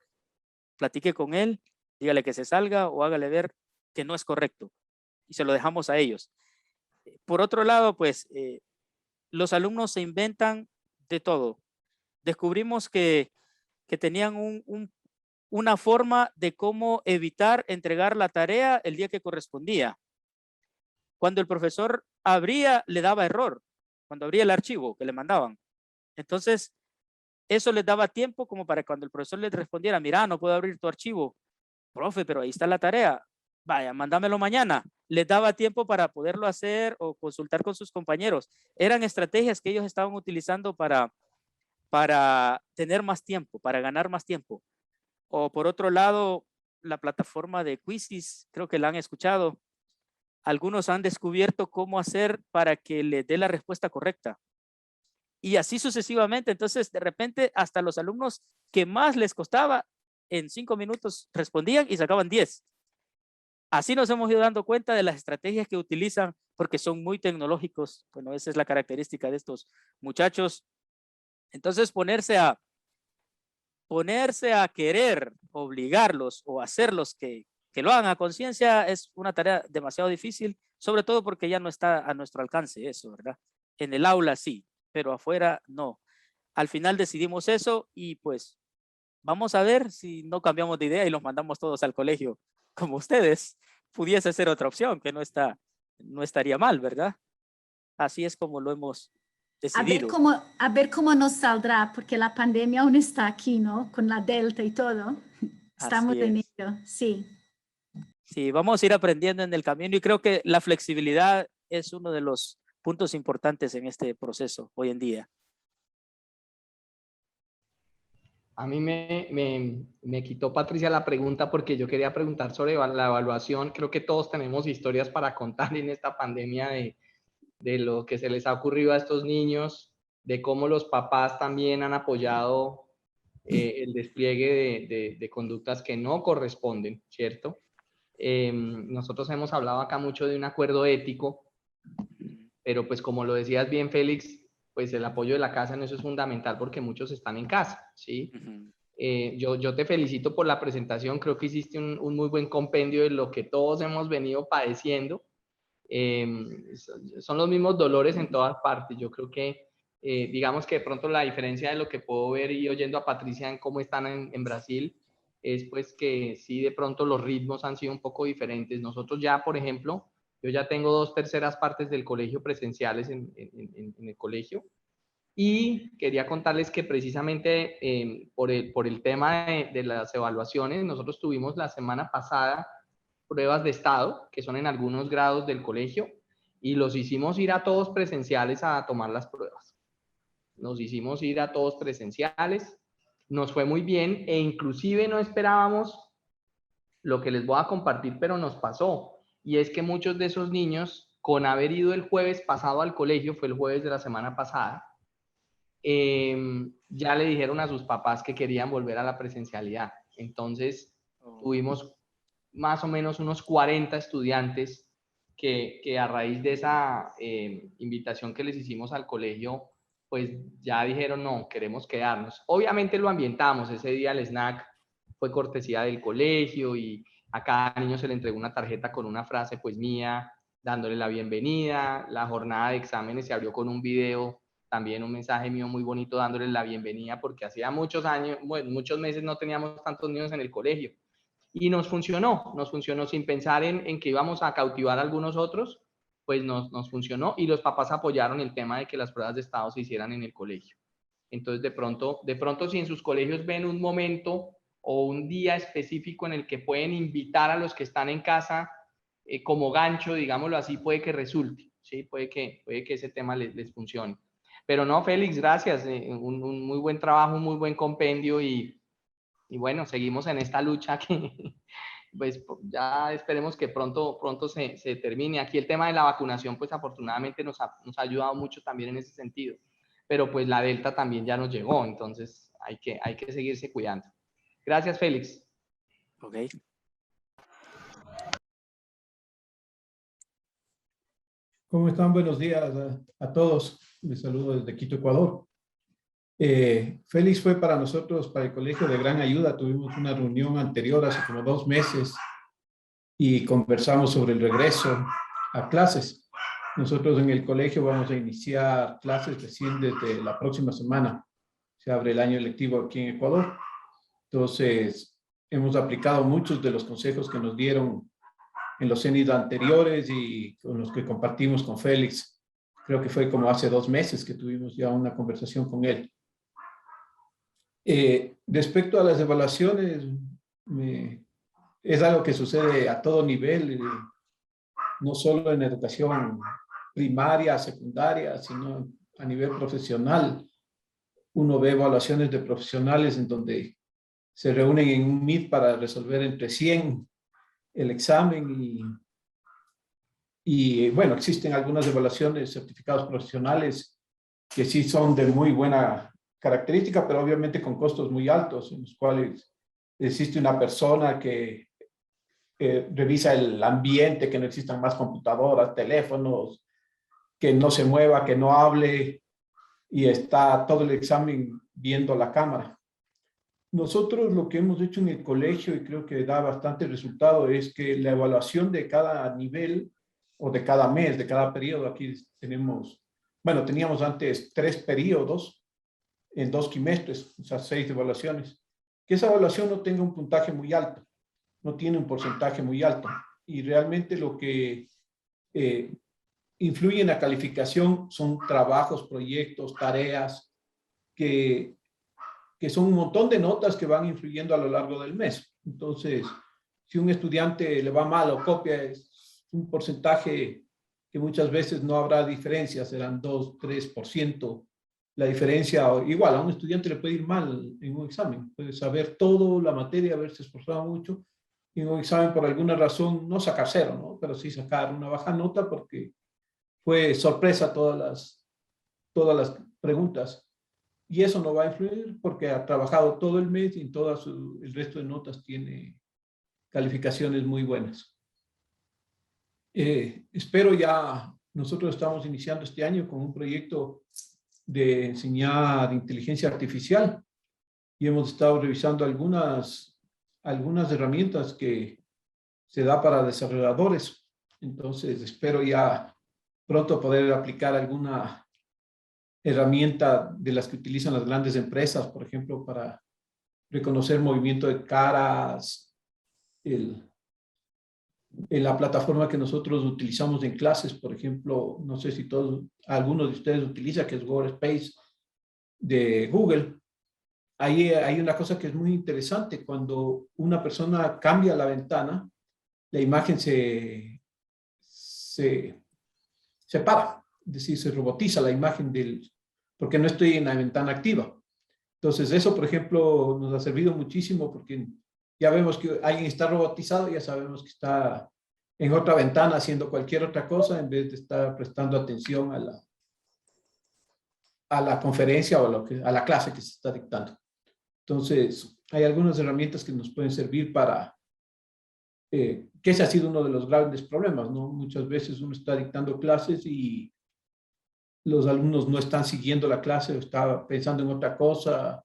platique con él, dígale que se salga o hágale ver que no es correcto. Y se lo dejamos a ellos. Por otro lado, pues, los alumnos se inventan de todo. Descubrimos que tenían una forma de cómo evitar entregar la tarea el día que correspondía. Cuando el profesor abría, le daba error. Cuando abría el archivo que le mandaban. Entonces, eso les daba tiempo como para cuando el profesor les respondiera, mira, no puedo abrir tu archivo. Profe, pero ahí está la tarea. Vaya, mándamelo mañana. Les daba tiempo para poderlo hacer o consultar con sus compañeros. Eran estrategias que ellos estaban utilizando para tener más tiempo, para ganar más tiempo. O por otro lado, la plataforma de Quizzes, creo que la han escuchado. algunos han descubierto cómo hacer para que les dé la respuesta correcta. Y así sucesivamente. Entonces, de repente, hasta los alumnos que más les costaba, en 5 minutos respondían y sacaban 10. Así nos hemos ido dando cuenta de las estrategias que utilizan, porque son muy tecnológicos. Bueno, esa es la característica de estos muchachos. Entonces, ponerse a querer obligarlos o hacerlos que lo hagan a conciencia es una tarea demasiado difícil, sobre todo porque ya no está a nuestro alcance eso, ¿verdad? En el aula sí, pero afuera no. Al final decidimos eso y pues vamos a ver si no cambiamos de idea y los mandamos todos al colegio como ustedes. Pudiese ser otra opción que no estaría mal, ¿verdad? Así es como lo hemos decidido. A ver cómo nos saldrá, porque la pandemia aún está aquí, ¿no? Con la Delta y todo. Estamos en ello, sí. Sí, vamos a ir aprendiendo en el camino y creo que la flexibilidad es uno de los puntos importantes en este proceso hoy en día. A mí me quitó Patricia la pregunta porque yo quería preguntar sobre la evaluación. Creo que todos tenemos historias para contar en esta pandemia de lo que se les ha ocurrido a estos niños, de cómo los papás también han apoyado el despliegue de conductas que no corresponden, ¿cierto? Nosotros hemos hablado acá mucho de un acuerdo ético, pero pues como lo decías bien, Félix, pues el apoyo de la casa en eso es fundamental porque muchos están en casa, ¿sí? Yo te felicito por la presentación, creo que hiciste un muy buen compendio de lo que todos hemos venido padeciendo. Son los mismos dolores en todas partes. Yo creo que, digamos que de pronto la diferencia de lo que puedo ver y oyendo a Patricia en cómo están en Brasil, es pues que sí, de pronto los ritmos han sido un poco diferentes. Nosotros ya, por ejemplo, yo ya tengo 2/3 partes del colegio presenciales en el colegio. Y quería contarles que precisamente por el tema de las evaluaciones, nosotros tuvimos la semana pasada pruebas de estado, que son en algunos grados del colegio, y los hicimos ir a todos presenciales a tomar las pruebas. Nos hicimos ir a todos presenciales, nos fue muy bien e inclusive no esperábamos lo que les voy a compartir, pero nos pasó. Y es que muchos de esos niños, con haber ido el jueves pasado al colegio, fue el jueves de la semana pasada, ya le dijeron a sus papás que querían volver a la presencialidad. Entonces, tuvimos más o menos unos 40 estudiantes que a raíz de esa invitación que les hicimos al colegio, pues ya dijeron, no, queremos quedarnos. Obviamente lo ambientamos, ese día el snack fue cortesía del colegio y a cada niño se le entregó una tarjeta con una frase pues mía, dándole la bienvenida. La jornada de exámenes se abrió con un video, también un mensaje mío muy bonito dándoles la bienvenida, porque hacía muchos años, bueno, muchos meses no teníamos tantos niños en el colegio. Y nos funcionó sin pensar en que íbamos a cautivar a algunos otros, pues nos funcionó y los papás apoyaron el tema de que las pruebas de estado se hicieran en el colegio. Entonces, de pronto si en sus colegios ven un momento o un día específico en el que pueden invitar a los que están en casa como gancho, digámoslo así, puede que resulte, ¿sí? Puede que ese tema les funcione. Pero no, Félix, gracias, un muy buen trabajo, un muy buen compendio y bueno, seguimos en esta lucha que pues ya esperemos que pronto se termine. Aquí el tema de la vacunación pues afortunadamente nos ha ayudado mucho también en ese sentido, pero pues la Delta también ya nos llegó, entonces hay que seguirse cuidando. Gracias, Félix. Ok. ¿Cómo están? Buenos días a todos. Les saludo desde Quito, Ecuador. Félix fue para nosotros, para el colegio, de gran ayuda. Tuvimos una reunión anterior hace como 2 meses y conversamos sobre el regreso a clases. Nosotros en el colegio vamos a iniciar clases recién desde la próxima semana. Se abre el año lectivo aquí en Ecuador. Entonces, hemos aplicado muchos de los consejos que nos dieron en los CENID anteriores y con los que compartimos con Félix. Creo que fue como hace 2 meses que tuvimos ya una conversación con él. Respecto a las evaluaciones, es algo que sucede a todo nivel, no solo en educación primaria, secundaria, sino a nivel profesional. Uno ve evaluaciones de profesionales en donde se reúnen en un Meet para resolver entre 100 el examen Y bueno, existen algunas evaluaciones, certificados profesionales que sí son de muy buena característica, pero obviamente con costos muy altos, en los cuales existe una persona que revisa el ambiente, que no existan más computadoras, teléfonos, que no se mueva, que no hable, y está todo el examen viendo la cámara. Nosotros lo que hemos hecho en el colegio, y creo que da bastante resultado, es que la evaluación de cada nivel o de cada mes, de cada periodo, aquí tenemos, bueno, teníamos antes 3 periodos en 2 quimestres, o sea, 6 evaluaciones, que esa evaluación no tenga un puntaje muy alto, no tiene un porcentaje muy alto, y realmente lo que influye en la calificación son trabajos, proyectos, tareas, que son un montón de notas que van influyendo a lo largo del mes. Entonces, si un estudiante le va mal o copia, es un porcentaje que muchas veces no habrá diferencia, serán 2, 3%. La diferencia, igual a un estudiante le puede ir mal en un examen, puede saber todo la materia, haberse esforzado mucho, y en un examen por alguna razón no sacar 0, ¿no? Pero sí sacar una baja nota porque fue sorpresa todas las preguntas. Y eso no va a influir porque ha trabajado todo el mes y en todo el resto de notas tiene calificaciones muy buenas. Espero ya, nosotros estamos iniciando este año con un proyecto de enseñar inteligencia artificial y hemos estado revisando algunas herramientas que se da para desarrolladores. Entonces espero ya pronto poder aplicar alguna herramienta de las que utilizan las grandes empresas, por ejemplo, para reconocer movimiento de caras, la plataforma que nosotros utilizamos en clases, por ejemplo, no sé si algunos de ustedes utilizan, que es Workspace de Google. Ahí hay una cosa que es muy interesante. Cuando una persona cambia la ventana, la imagen se para, es decir, se robotiza la imagen porque no estoy en la ventana activa. Entonces eso, por ejemplo, nos ha servido muchísimo porque ya vemos que alguien está robotizado, ya sabemos que está en otra ventana haciendo cualquier otra cosa en vez de estar prestando atención a la conferencia o a la clase que se está dictando. Entonces, hay algunas herramientas que nos pueden servir para que ese ha sido uno de los grandes problemas, ¿no? Muchas veces uno está dictando clases y los alumnos no están siguiendo la clase o están pensando en otra cosa,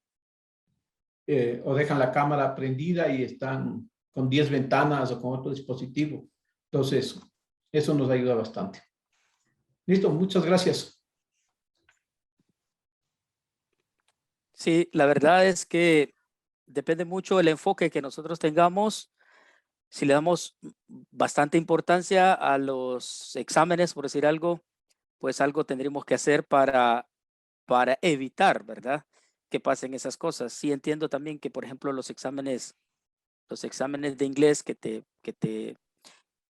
o dejan la cámara prendida y están con 10 ventanas o con otro dispositivo. Entonces, eso nos ayuda bastante. Listo, muchas gracias. Sí, la verdad es que depende mucho del enfoque que nosotros tengamos. Si le damos bastante importancia a los exámenes, por decir algo, pues algo tendríamos que hacer para evitar, ¿verdad?, que pasen esas cosas. Sí entiendo también que, por ejemplo, los exámenes de inglés que te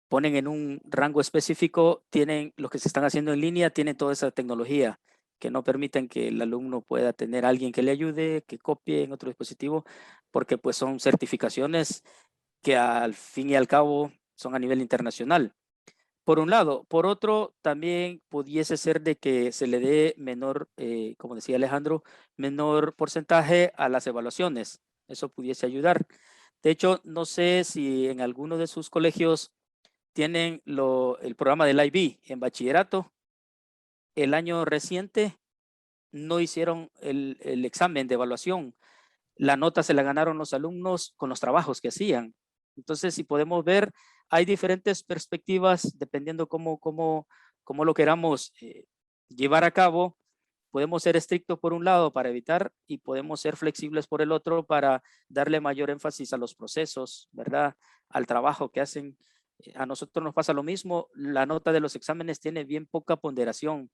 ponen en un rango específico, los que se están haciendo en línea, tienen toda esa tecnología que no permiten que el alumno pueda tener a alguien que le ayude, que copie en otro dispositivo, porque pues son certificaciones que al fin y al cabo son a nivel internacional. Por un lado. Por otro, también pudiese ser de que se le dé menor, como decía Alejandro, menor porcentaje a las evaluaciones. Eso pudiese ayudar. De hecho, no sé si en alguno de sus colegios tienen el programa del IB en bachillerato. El año reciente no hicieron el examen de evaluación. La nota se la ganaron los alumnos con los trabajos que hacían. Entonces, si podemos ver, hay diferentes perspectivas dependiendo cómo lo queramos llevar a cabo. Podemos ser estrictos por un lado para evitar y podemos ser flexibles por el otro para darle mayor énfasis a los procesos, ¿verdad?, al trabajo que hacen. A nosotros nos pasa lo mismo. La nota de los exámenes tiene bien poca ponderación.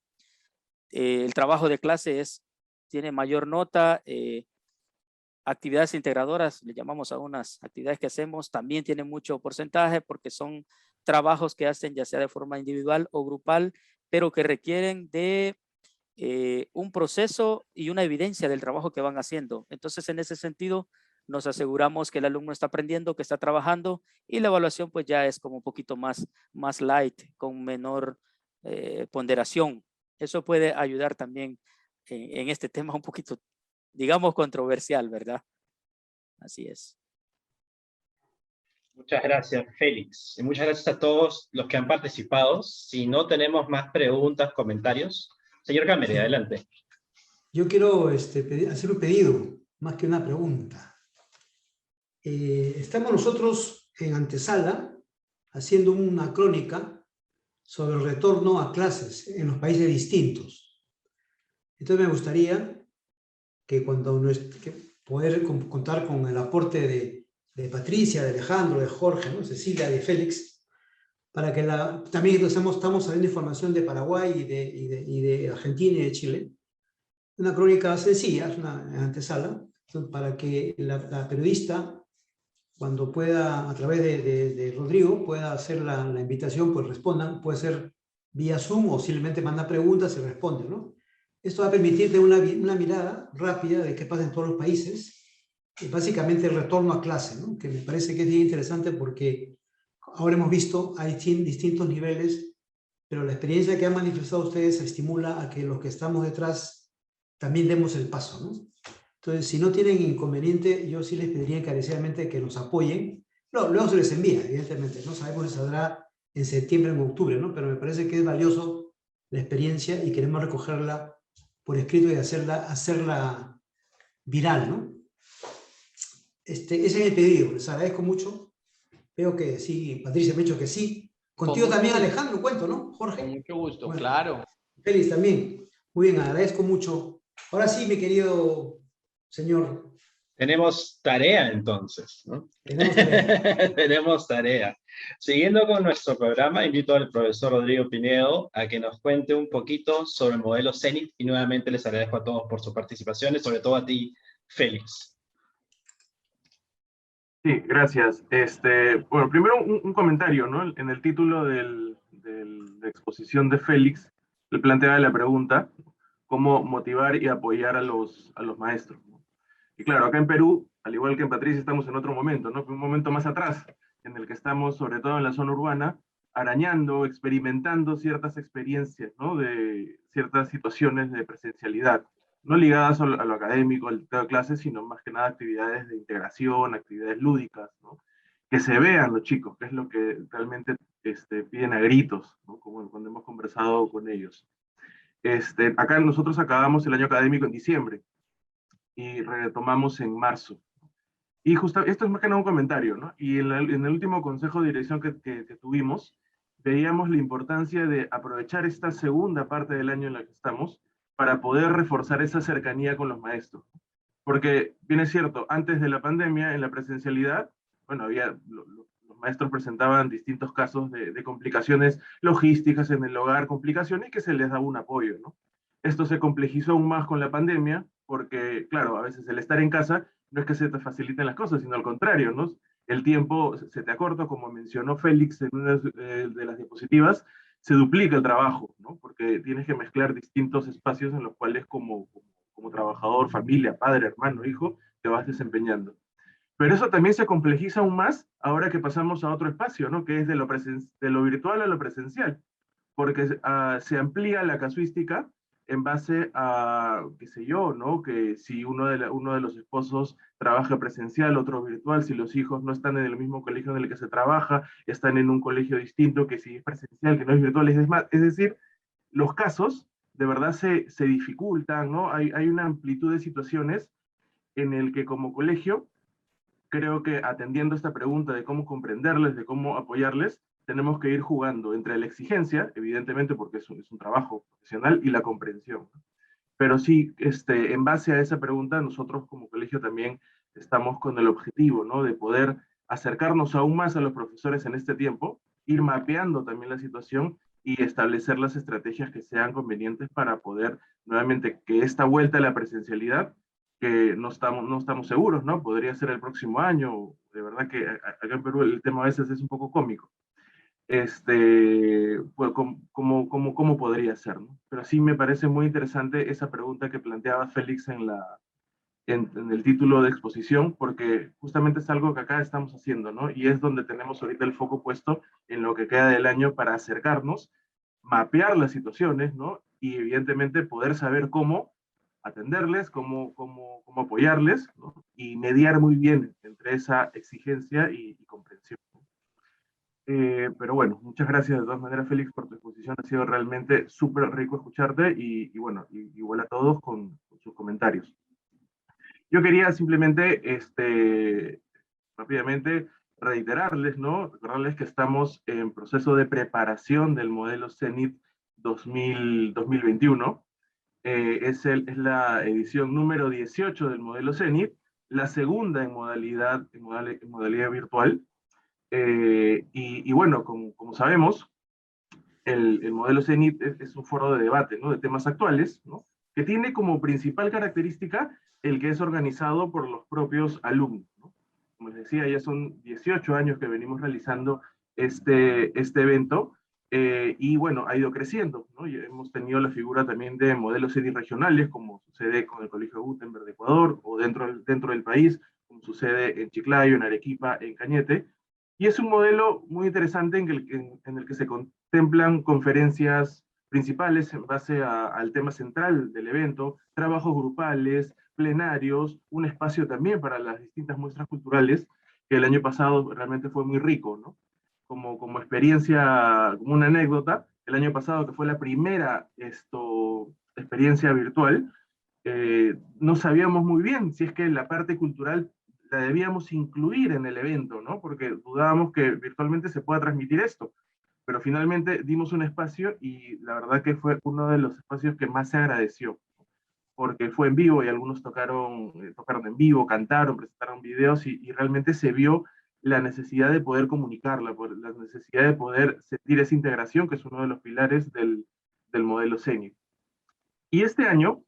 El trabajo de clase tiene mayor nota. Actividades integradoras, le llamamos a unas actividades que hacemos, también tienen mucho porcentaje porque son trabajos que hacen ya sea de forma individual o grupal, pero que requieren de un proceso y una evidencia del trabajo que van haciendo. Entonces, en ese sentido, nos aseguramos que el alumno está aprendiendo, que está trabajando, y la evaluación pues ya es como un poquito más light, con menor ponderación. Eso puede ayudar también en este tema un poquito, digamos, controversial, ¿verdad? Así es. Muchas gracias, Félix. Y muchas gracias a todos los que han participado. Si no tenemos más preguntas, comentarios. Señor Cámara, Sí. adelante. Yo quiero hacer un pedido, más que una pregunta. Estamos nosotros en antesala haciendo una crónica sobre el retorno a clases en los países distintos. Entonces me gustaría que poder contar con el aporte de Patricia, de Alejandro, de Jorge, ¿no? Cecilia, de Félix, para que también estamos saliendo información de Paraguay y de Argentina y de Chile. Una crónica sencilla, es una antesala, para que la periodista, cuando pueda, a través de Rodrigo, pueda hacer la invitación, pues respondan, puede ser vía Zoom o simplemente manda preguntas y responde, ¿no? Esto va a permitirte una mirada rápida de qué pasa en todos los países, y básicamente el retorno a clase, ¿no? Que me parece que es bien interesante porque ahora hemos visto, hay distintos niveles, pero la experiencia que han manifestado ustedes estimula a que los que estamos detrás también demos el paso, ¿no? Entonces, si no tienen inconveniente, yo sí les pediría encarecidamente que nos apoyen. No, luego se les envía, evidentemente, no sabemos si saldrá en septiembre o en octubre, ¿no? Pero me parece que es valioso la experiencia y queremos recogerla por escrito y hacerla viral, ¿no? Ese es mi pedido, les agradezco mucho. Veo que sí, Patricia me ha dicho que sí. Contigo también, gusto. Alejandro, cuento, ¿no? Jorge. Con mucho gusto, Bueno, claro. Félix también. Muy bien, agradezco mucho. Ahora sí, mi querido señor. Tenemos tarea entonces, ¿no? Tenemos tarea. Tenemos tarea. Siguiendo con nuestro programa, invito al profesor Rodrigo Pinedo a que nos cuente un poquito sobre el modelo CENIT, y nuevamente les agradezco a todos por su participación, y sobre todo a ti, Félix. Sí, gracias. Bueno, primero un comentario, ¿no? En el título de la exposición de Félix, le planteaba la pregunta, ¿cómo motivar y apoyar a los maestros? ¿No? Y claro, acá en Perú, al igual que en Patricia, estamos en otro momento, ¿no? Un momento más atrás, en el que estamos, sobre todo en la zona urbana, arañando, experimentando ciertas experiencias, ¿no? De ciertas situaciones de presencialidad, no ligadas a lo académico, al dictado de clases, sino más que nada actividades de integración, actividades lúdicas, ¿no? Que se vean los chicos, que es lo que realmente piden a gritos, ¿no? Como cuando hemos conversado con ellos. Acá nosotros acabamos el año académico en diciembre y retomamos en marzo. Y justo, esto es más que nada un comentario, ¿no? Y en el último consejo de dirección que tuvimos, veíamos la importancia de aprovechar esta segunda parte del año en la que estamos para poder reforzar esa cercanía con los maestros. Porque, bien es cierto, antes de la pandemia, en la presencialidad, bueno, los maestros presentaban distintos casos de complicaciones logísticas en el hogar, complicaciones que se les daba un apoyo, ¿no? Esto se complejizó aún más con la pandemia, porque, claro, a veces el estar en casa no es que se te faciliten las cosas, sino al contrario, ¿no? El tiempo se te acorta, como mencionó Félix en una de las diapositivas, se duplica el trabajo, ¿no? Porque tienes que mezclar distintos espacios en los cuales como trabajador, familia, padre, hermano, hijo, te vas desempeñando. Pero eso también se complejiza aún más ahora que pasamos a otro espacio, ¿no? Que es de lo virtual a lo presencial, porque se amplía la casuística en base a, qué sé yo, ¿no? Que si uno de los esposos trabaja presencial, otro virtual, si los hijos no están en el mismo colegio en el que se trabaja, están en un colegio distinto, que si es presencial, que no es virtual, es decir, los casos de verdad se dificultan, ¿no? Hay una amplitud de situaciones en el que como colegio, creo que atendiendo esta pregunta de cómo comprenderles, de cómo apoyarles, tenemos que ir jugando entre la exigencia, evidentemente porque es un trabajo profesional, y la comprensión. Pero sí, en base a esa pregunta, nosotros como colegio también estamos con el objetivo, ¿no? De poder acercarnos aún más a los profesores en este tiempo, ir mapeando también la situación y establecer las estrategias que sean convenientes para poder, nuevamente, que esta vuelta a la presencialidad, que no estamos seguros, ¿no? Podría ser el próximo año. De verdad que acá en Perú el tema a veces es un poco cómico. Pues, ¿cómo podría ser, ¿no? Pero sí me parece muy interesante esa pregunta que planteaba Félix en el título de exposición, porque justamente es algo que acá estamos haciendo, ¿no? Y es donde tenemos ahorita el foco puesto en lo que queda del año para acercarnos, mapear las situaciones, ¿no? Y evidentemente poder saber cómo atenderles, cómo apoyarles, ¿no? Y mediar muy bien entre esa exigencia y comprensión. Pero bueno, muchas gracias de todas maneras, Félix, por tu exposición. Ha sido realmente súper rico escucharte y bueno, igual a todos con sus comentarios. Yo quería simplemente, rápidamente, reiterarles, ¿no? Recordarles que estamos en proceso de preparación del modelo CENIT 2021. Es la edición número 18 del modelo CENIT, la segunda en modalidad virtual. Y bueno, como sabemos, el modelo CENIT es un foro de debate, ¿no? De temas actuales, ¿no? Que tiene como principal característica el que es organizado por los propios alumnos, ¿no? Como les decía, ya son 18 años que venimos realizando este evento, y bueno, ha ido creciendo, ¿no? Y hemos tenido la figura también de modelos CENIT regionales, como sucede con el Colegio Gutenberg de Ecuador, o dentro del país, como sucede en Chiclayo, en Arequipa, en Cañete. Y es un modelo muy interesante en el que se contemplan conferencias principales en base al tema central del evento, trabajos grupales, plenarios, un espacio también para las distintas muestras culturales, que el año pasado realmente fue muy rico, ¿no? Como experiencia, como una anécdota, el año pasado, que fue la primera experiencia virtual, no sabíamos muy bien si es que la parte cultural la debíamos incluir en el evento, ¿no? Porque dudábamos que virtualmente se pueda transmitir esto. Pero finalmente dimos un espacio y la verdad que fue uno de los espacios que más se agradeció, porque fue en vivo y algunos tocaron en vivo, cantaron, presentaron videos y realmente se vio la necesidad de poder comunicarla, la necesidad de poder sentir esa integración, que es uno de los pilares del modelo CENIT. Y este año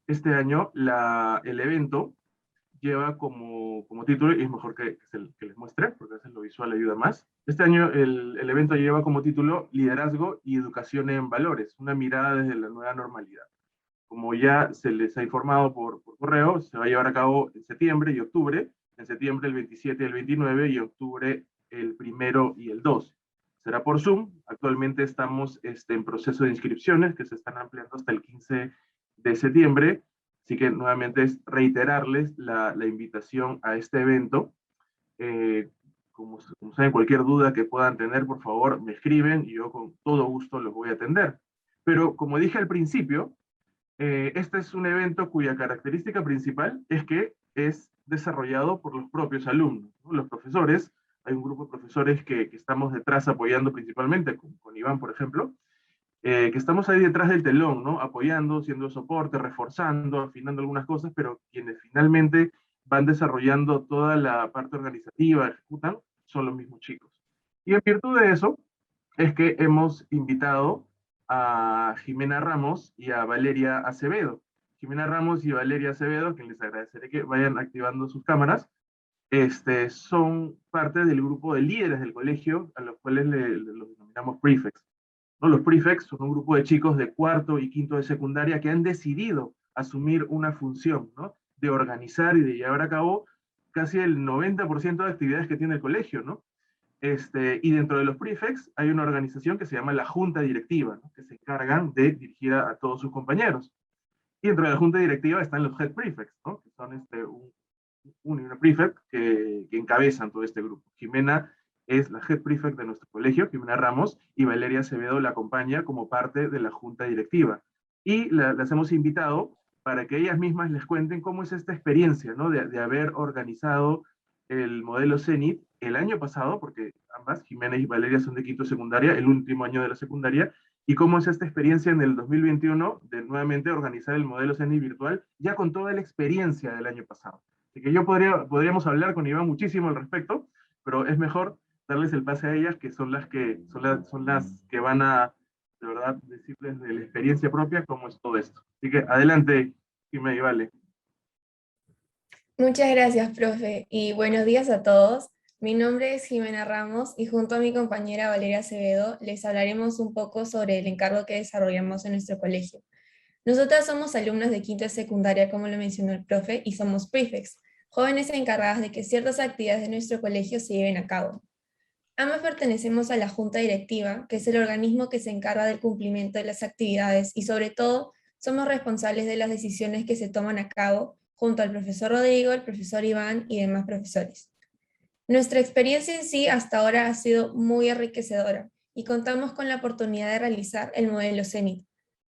el evento lleva como título, y es mejor que les muestre, porque a veces lo visual ayuda más. Este año el evento lleva como título Liderazgo y Educación en Valores, una mirada desde la nueva normalidad. Como ya se les ha informado por correo, se va a llevar a cabo en septiembre y octubre, en septiembre el 27 y el 29, y octubre el 1 y el 2. Será por Zoom. Actualmente estamos en proceso de inscripciones que se están ampliando hasta el 15 de septiembre. Así que nuevamente es reiterarles la invitación a este evento. Como saben, cualquier duda que puedan tener, por favor, me escriben y yo con todo gusto los voy a atender. Pero como dije al principio, este es un evento cuya característica principal es que es desarrollado por los propios alumnos, ¿no? Los profesores, hay un grupo de profesores que estamos detrás apoyando principalmente, con Iván, por ejemplo, que estamos ahí detrás del telón, ¿no? Apoyando, siendo soporte, reforzando, afinando algunas cosas, pero quienes finalmente van desarrollando toda la parte organizativa, ejecutan, son los mismos chicos. Y en virtud de eso, es que hemos invitado a Jimena Ramos y a Valeria Acevedo. Jimena Ramos y Valeria Acevedo, que les agradeceré que vayan activando sus cámaras, son parte del grupo de líderes del colegio, a los cuales los denominamos prefects, ¿no? Los prefects son un grupo de chicos de cuarto y quinto de secundaria que han decidido asumir una función, ¿no? De organizar y de llevar a cabo casi el 90% de actividades que tiene el colegio, ¿no? Y dentro de los prefects hay una organización que se llama la Junta Directiva, ¿no? Que se encargan de dirigir a todos sus compañeros. Y dentro de la Junta Directiva están los Head Prefects, ¿no? Que son una prefect que encabezan todo este grupo. Jimena es la Head Prefect de nuestro colegio, Jimena Ramos, y Valeria Acevedo la acompaña como parte de la Junta Directiva. Y las hemos invitado para que ellas mismas les cuenten cómo es esta experiencia, ¿no? De haber organizado el modelo CENIT el año pasado, porque ambas, Jimena y Valeria, son de quinto secundaria, el último año de la secundaria, y cómo es esta experiencia en el 2021 de nuevamente organizar el modelo CENIT virtual, ya con toda la experiencia del año pasado. Así que podríamos hablar con Iván muchísimo al respecto, pero es mejor darles el pase a ellas, que son las que van a, de verdad, decirles de la experiencia propia cómo es todo esto. Así que adelante, Jimena y Vale. Muchas gracias, profe, y buenos días a todos. Mi nombre es Jimena Ramos y junto a mi compañera Valeria Acevedo les hablaremos un poco sobre el encargo que desarrollamos en nuestro colegio. Nosotras somos alumnas de quinto de secundaria, como lo mencionó el profe, y somos prefects, jóvenes encargadas de que ciertas actividades de nuestro colegio se lleven a cabo. Ambas pertenecemos a la Junta Directiva, que es el organismo que se encarga del cumplimiento de las actividades y sobre todo somos responsables de las decisiones que se toman a cabo junto al profesor Rodrigo, el profesor Iván y demás profesores. Nuestra experiencia en sí hasta ahora ha sido muy enriquecedora y contamos con la oportunidad de realizar el modelo CENIT.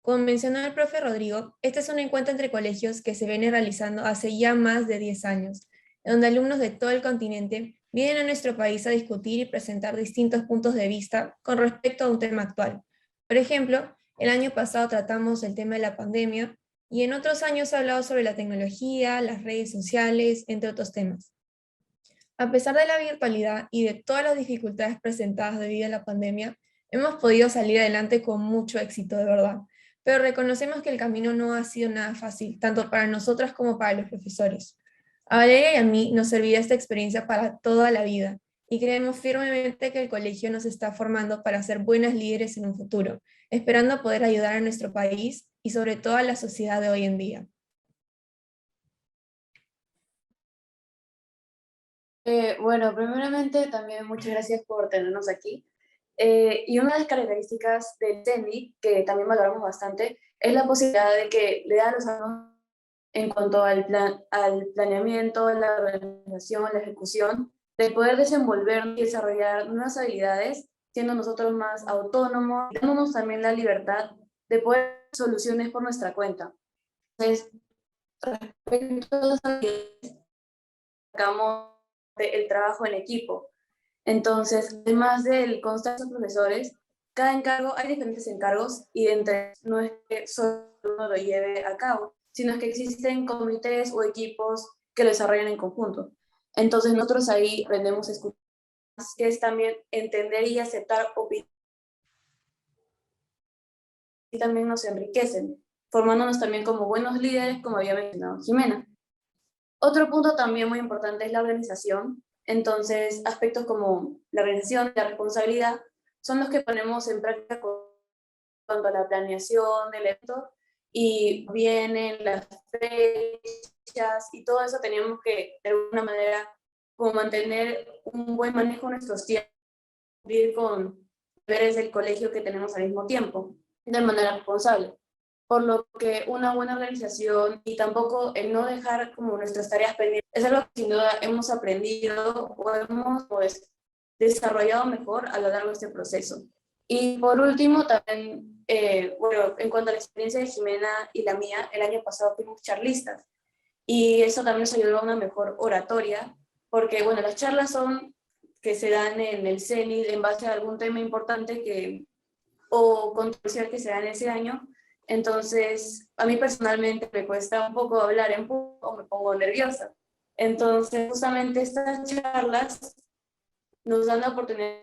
Como mencionó el profe Rodrigo, este es un encuentro entre colegios que se viene realizando hace ya más de 10 años, donde alumnos de todo el continente vienen a nuestro país a discutir y presentar distintos puntos de vista con respecto a un tema actual. Por ejemplo, el año pasado tratamos el tema de la pandemia y en otros años se ha hablado sobre la tecnología, las redes sociales, entre otros temas. A pesar de la virtualidad y de todas las dificultades presentadas debido a la pandemia, hemos podido salir adelante con mucho éxito, de verdad. Pero reconocemos que el camino no ha sido nada fácil, tanto para nosotras como para los profesores. A Valeria y a mí nos servirá esta experiencia para toda la vida y creemos firmemente que el colegio nos está formando para ser buenas líderes en un futuro, esperando poder ayudar a nuestro país y sobre todo a la sociedad de hoy en día. Bueno, primeramente también muchas gracias por tenernos aquí. Y una de las características del CENIT, que también valoramos bastante, es la posibilidad de que le da a los alumnos en cuanto al planeamiento, la organización, la ejecución, de poder desenvolver y desarrollar nuevas habilidades, siendo nosotros más autónomos, dándonos también la libertad de poder soluciones por nuestra cuenta. Entonces, respecto a las habilidades, sacamos el trabajo en equipo. Entonces, además del constante de profesores, cada encargo, hay diferentes encargos y entre no es que solo uno lo lleve a cabo, sino que existen comités o equipos que lo desarrollan en conjunto. Entonces, nosotros ahí aprendemos a escuchar, que es también entender y aceptar opiniones. Y también nos enriquecen, formándonos también como buenos líderes, como había mencionado Jimena. Otro punto también muy importante es la organización. Entonces, aspectos como la organización y la responsabilidad son los que ponemos en práctica cuanto a la planeación del evento, y vienen las fechas y todo eso. Teníamos que, de alguna manera, como mantener un buen manejo de nuestros tiempos, cumplir con deberes del colegio que tenemos al mismo tiempo, de manera responsable. Por lo que una buena organización y tampoco el no dejar como nuestras tareas pendientes es algo que sin duda hemos aprendido o hemos desarrollado mejor a lo largo de este proceso. Y por último, también, bueno, en cuanto a la experiencia de Jimena y la mía, el año pasado fuimos charlistas y eso también nos ayudó a una mejor oratoria, porque bueno, las charlas son que se dan en el CENIT en base a algún tema importante o controversial que se da en ese año. Entonces, a mí personalmente me cuesta un poco hablar en público o me pongo nerviosa. Entonces, justamente estas charlas nos dan la oportunidad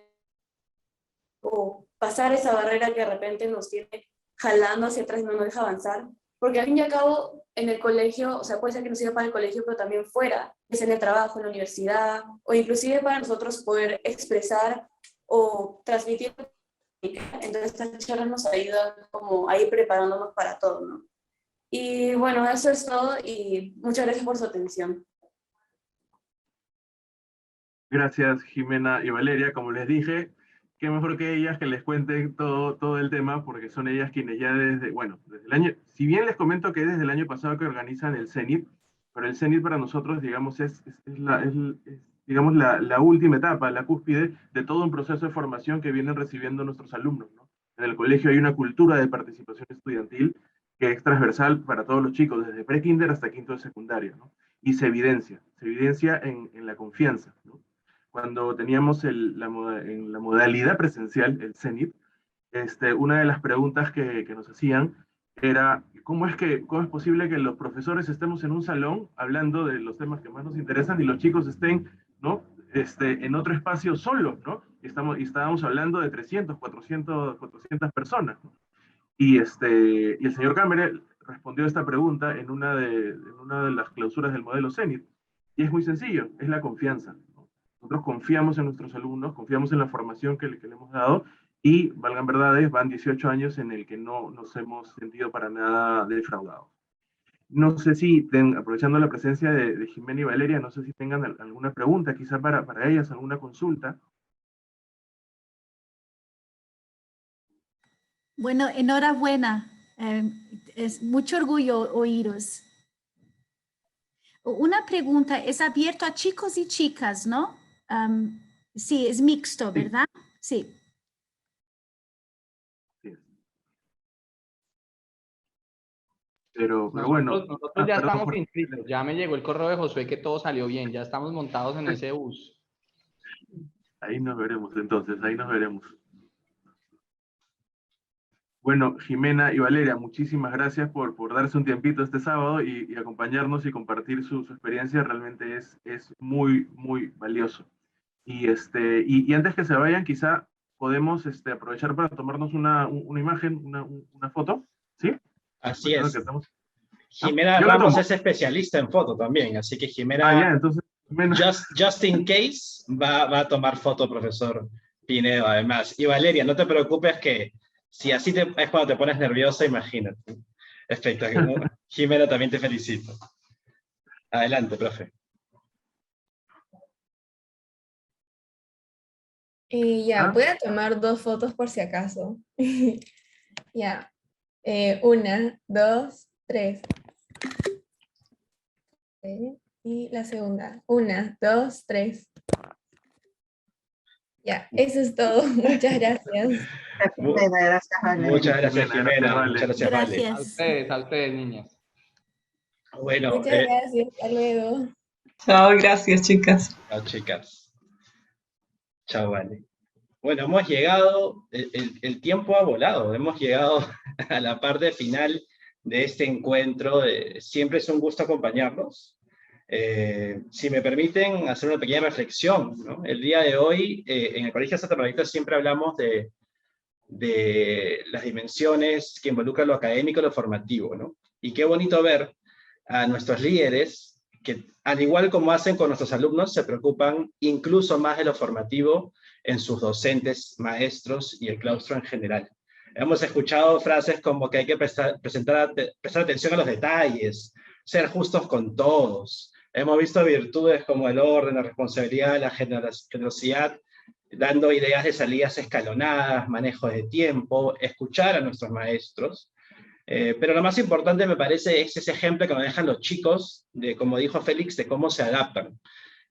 o pasar esa barrera que de repente nos tiene jalando hacia atrás y no nos deja avanzar. Porque al fin y al cabo, en el colegio, o sea, puede ser que nos sirva para el colegio, pero también fuera, es en el trabajo, en la universidad, o inclusive para nosotros poder expresar o transmitir. Entonces estas charlas nos ayudan como a ir preparándonos para todo, ¿no? Y bueno, eso es todo y muchas gracias por su atención. Gracias, Jimena y Valeria. Como les dije, qué mejor que ellas que les cuenten todo el tema, porque son ellas quienes ya desde el año, si bien les comento que desde el año pasado que organizan el CENIT, pero el CENIT para nosotros, digamos, es digamos, la última etapa, la cúspide de todo un proceso de formación que vienen recibiendo nuestros alumnos, ¿no? En el colegio hay una cultura de participación estudiantil que es transversal para todos los chicos, desde pre-kinder hasta quinto de secundaria, ¿no? Y se evidencia en la confianza, ¿no? Cuando teníamos en la modalidad presencial, el CENIT, una de las preguntas que nos hacían era ¿cómo es posible que los profesores estemos en un salón hablando de los temas que más nos interesan y los chicos estén, ¿no? En otro espacio solos, ¿no? Y estábamos hablando de 300, 400 personas, ¿no? Y el señor Cameron respondió a esta pregunta en una de las clausuras del modelo CENIT. Y es muy sencillo, es la confianza, ¿no? Nosotros confiamos en nuestros alumnos, confiamos en la formación que le hemos dado, y, valgan verdades, van 18 años en el que no nos hemos sentido para nada defraudados. No sé si, aprovechando la presencia de Jimena y Valeria, no sé si tengan alguna pregunta, quizá para ellas, alguna consulta. Bueno, enhorabuena. Es mucho orgullo oíros. Una pregunta, es abierto a chicos y chicas, ¿no? Sí, es mixto, ¿verdad? Sí. Pero bueno. Nosotros ya estamos inscritos. Ya me llegó el correo de Josué que todo salió bien. Ya estamos montados en ese bus. Ahí nos veremos entonces, ahí nos veremos. Bueno, Jimena y Valeria, muchísimas gracias por darse un tiempito este sábado y acompañarnos y compartir su experiencia. Realmente es muy, muy valioso. Y antes que se vayan, quizá podemos aprovechar para tomarnos una imagen, una foto, ¿sí? Así es. Que Jimena Ramos es especialista en foto también, así que Jimena, entonces, just in case, va a tomar foto, profesor Pinedo, además. Y Valeria, no te preocupes que si así es cuando te pones nerviosa, imagínate. Espectacular. Jimena, también te felicito. Adelante, profe. Ya, voy a tomar 2 fotos por si acaso. Ya. 1, 2, 3. Y la segunda. 1, 2, 3. Ya, eso es todo. Muchas gracias. Muchas gracias, Jimena. Muchas gracias, Vale. A ustedes, niñas. Bueno, muchas gracias. Hasta luego. Chao, gracias, chicas. Chao, chicas. Chao, Vale. Bueno, hemos llegado, el tiempo ha volado, hemos llegado a la parte final de este encuentro. Siempre es un gusto acompañarlos. Si me permiten hacer una pequeña reflexión, ¿no? El día de hoy, en el Colegio Santa Margarita siempre hablamos de las dimensiones que involucran lo académico y lo formativo, ¿no? Y qué bonito ver a nuestros líderes que, al igual como hacen con nuestros alumnos, se preocupan incluso más de lo formativo en sus docentes, maestros y el claustro en general. Hemos escuchado frases como que hay que prestar atención a los detalles, ser justos con todos. Hemos visto virtudes como el orden, la responsabilidad, la generosidad, dando ideas de salidas escalonadas, manejo de tiempo, escuchar a nuestros maestros. Pero lo más importante me parece es ese ejemplo que nos dejan los chicos, de, como dijo Félix, de cómo se adaptan.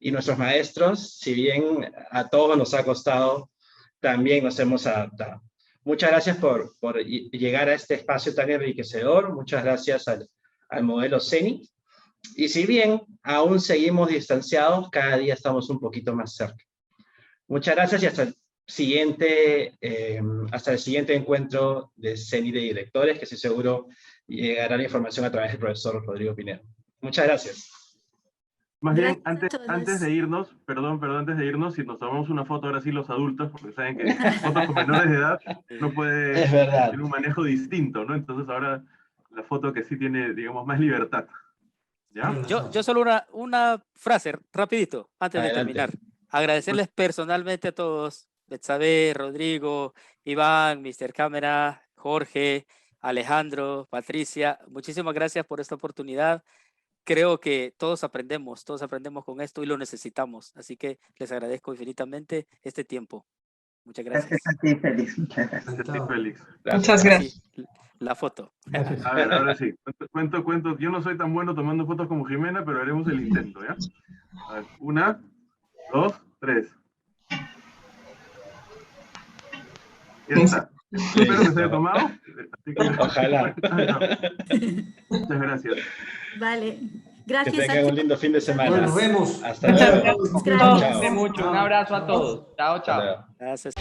Y nuestros maestros, si bien a todos nos ha costado, también nos hemos adaptado. Muchas gracias por llegar a este espacio tan enriquecedor. Muchas gracias al modelo CENIT. Y si bien aún seguimos distanciados, cada día estamos un poquito más cerca. Muchas gracias y hasta el siguiente encuentro de CENIT de directores, que estoy seguro llegará la información a través del profesor Rodrigo Pinedo. Muchas gracias. Más bien, antes de irnos, antes de irnos, si nos tomamos una foto ahora sí los adultos, porque saben que fotos con menores de edad no puede tener un manejo distinto, ¿no? Entonces ahora la foto que sí tiene, digamos, más libertad. ¿Ya? Yo solo una frase, rapidito, antes de terminar. Agradecerles personalmente a todos, Betsabe, Rodrigo, Iván, Mr. Cámara, Jorge, Alejandro, Patricia, muchísimas gracias por esta oportunidad. Creo que todos aprendemos con esto y lo necesitamos. Así que les agradezco infinitamente este tiempo. Muchas gracias. Gracias a ti, Félix. Muchas gracias. Gracias a ti, Félix. Muchas gracias. La foto. A ver, ahora sí. Cuento. Yo no soy tan bueno tomando fotos como Jimena, pero haremos el intento, ¿ya? A ver, 1, 2, 3. Ya está. Espero que se haya tomado. Así que... Ojalá. Muchas gracias. Vale. Gracias. Que tengan un lindo fin de semana. Bueno, nos vemos. Hasta luego. Un abrazo a todos. Chao, chao. Gracias.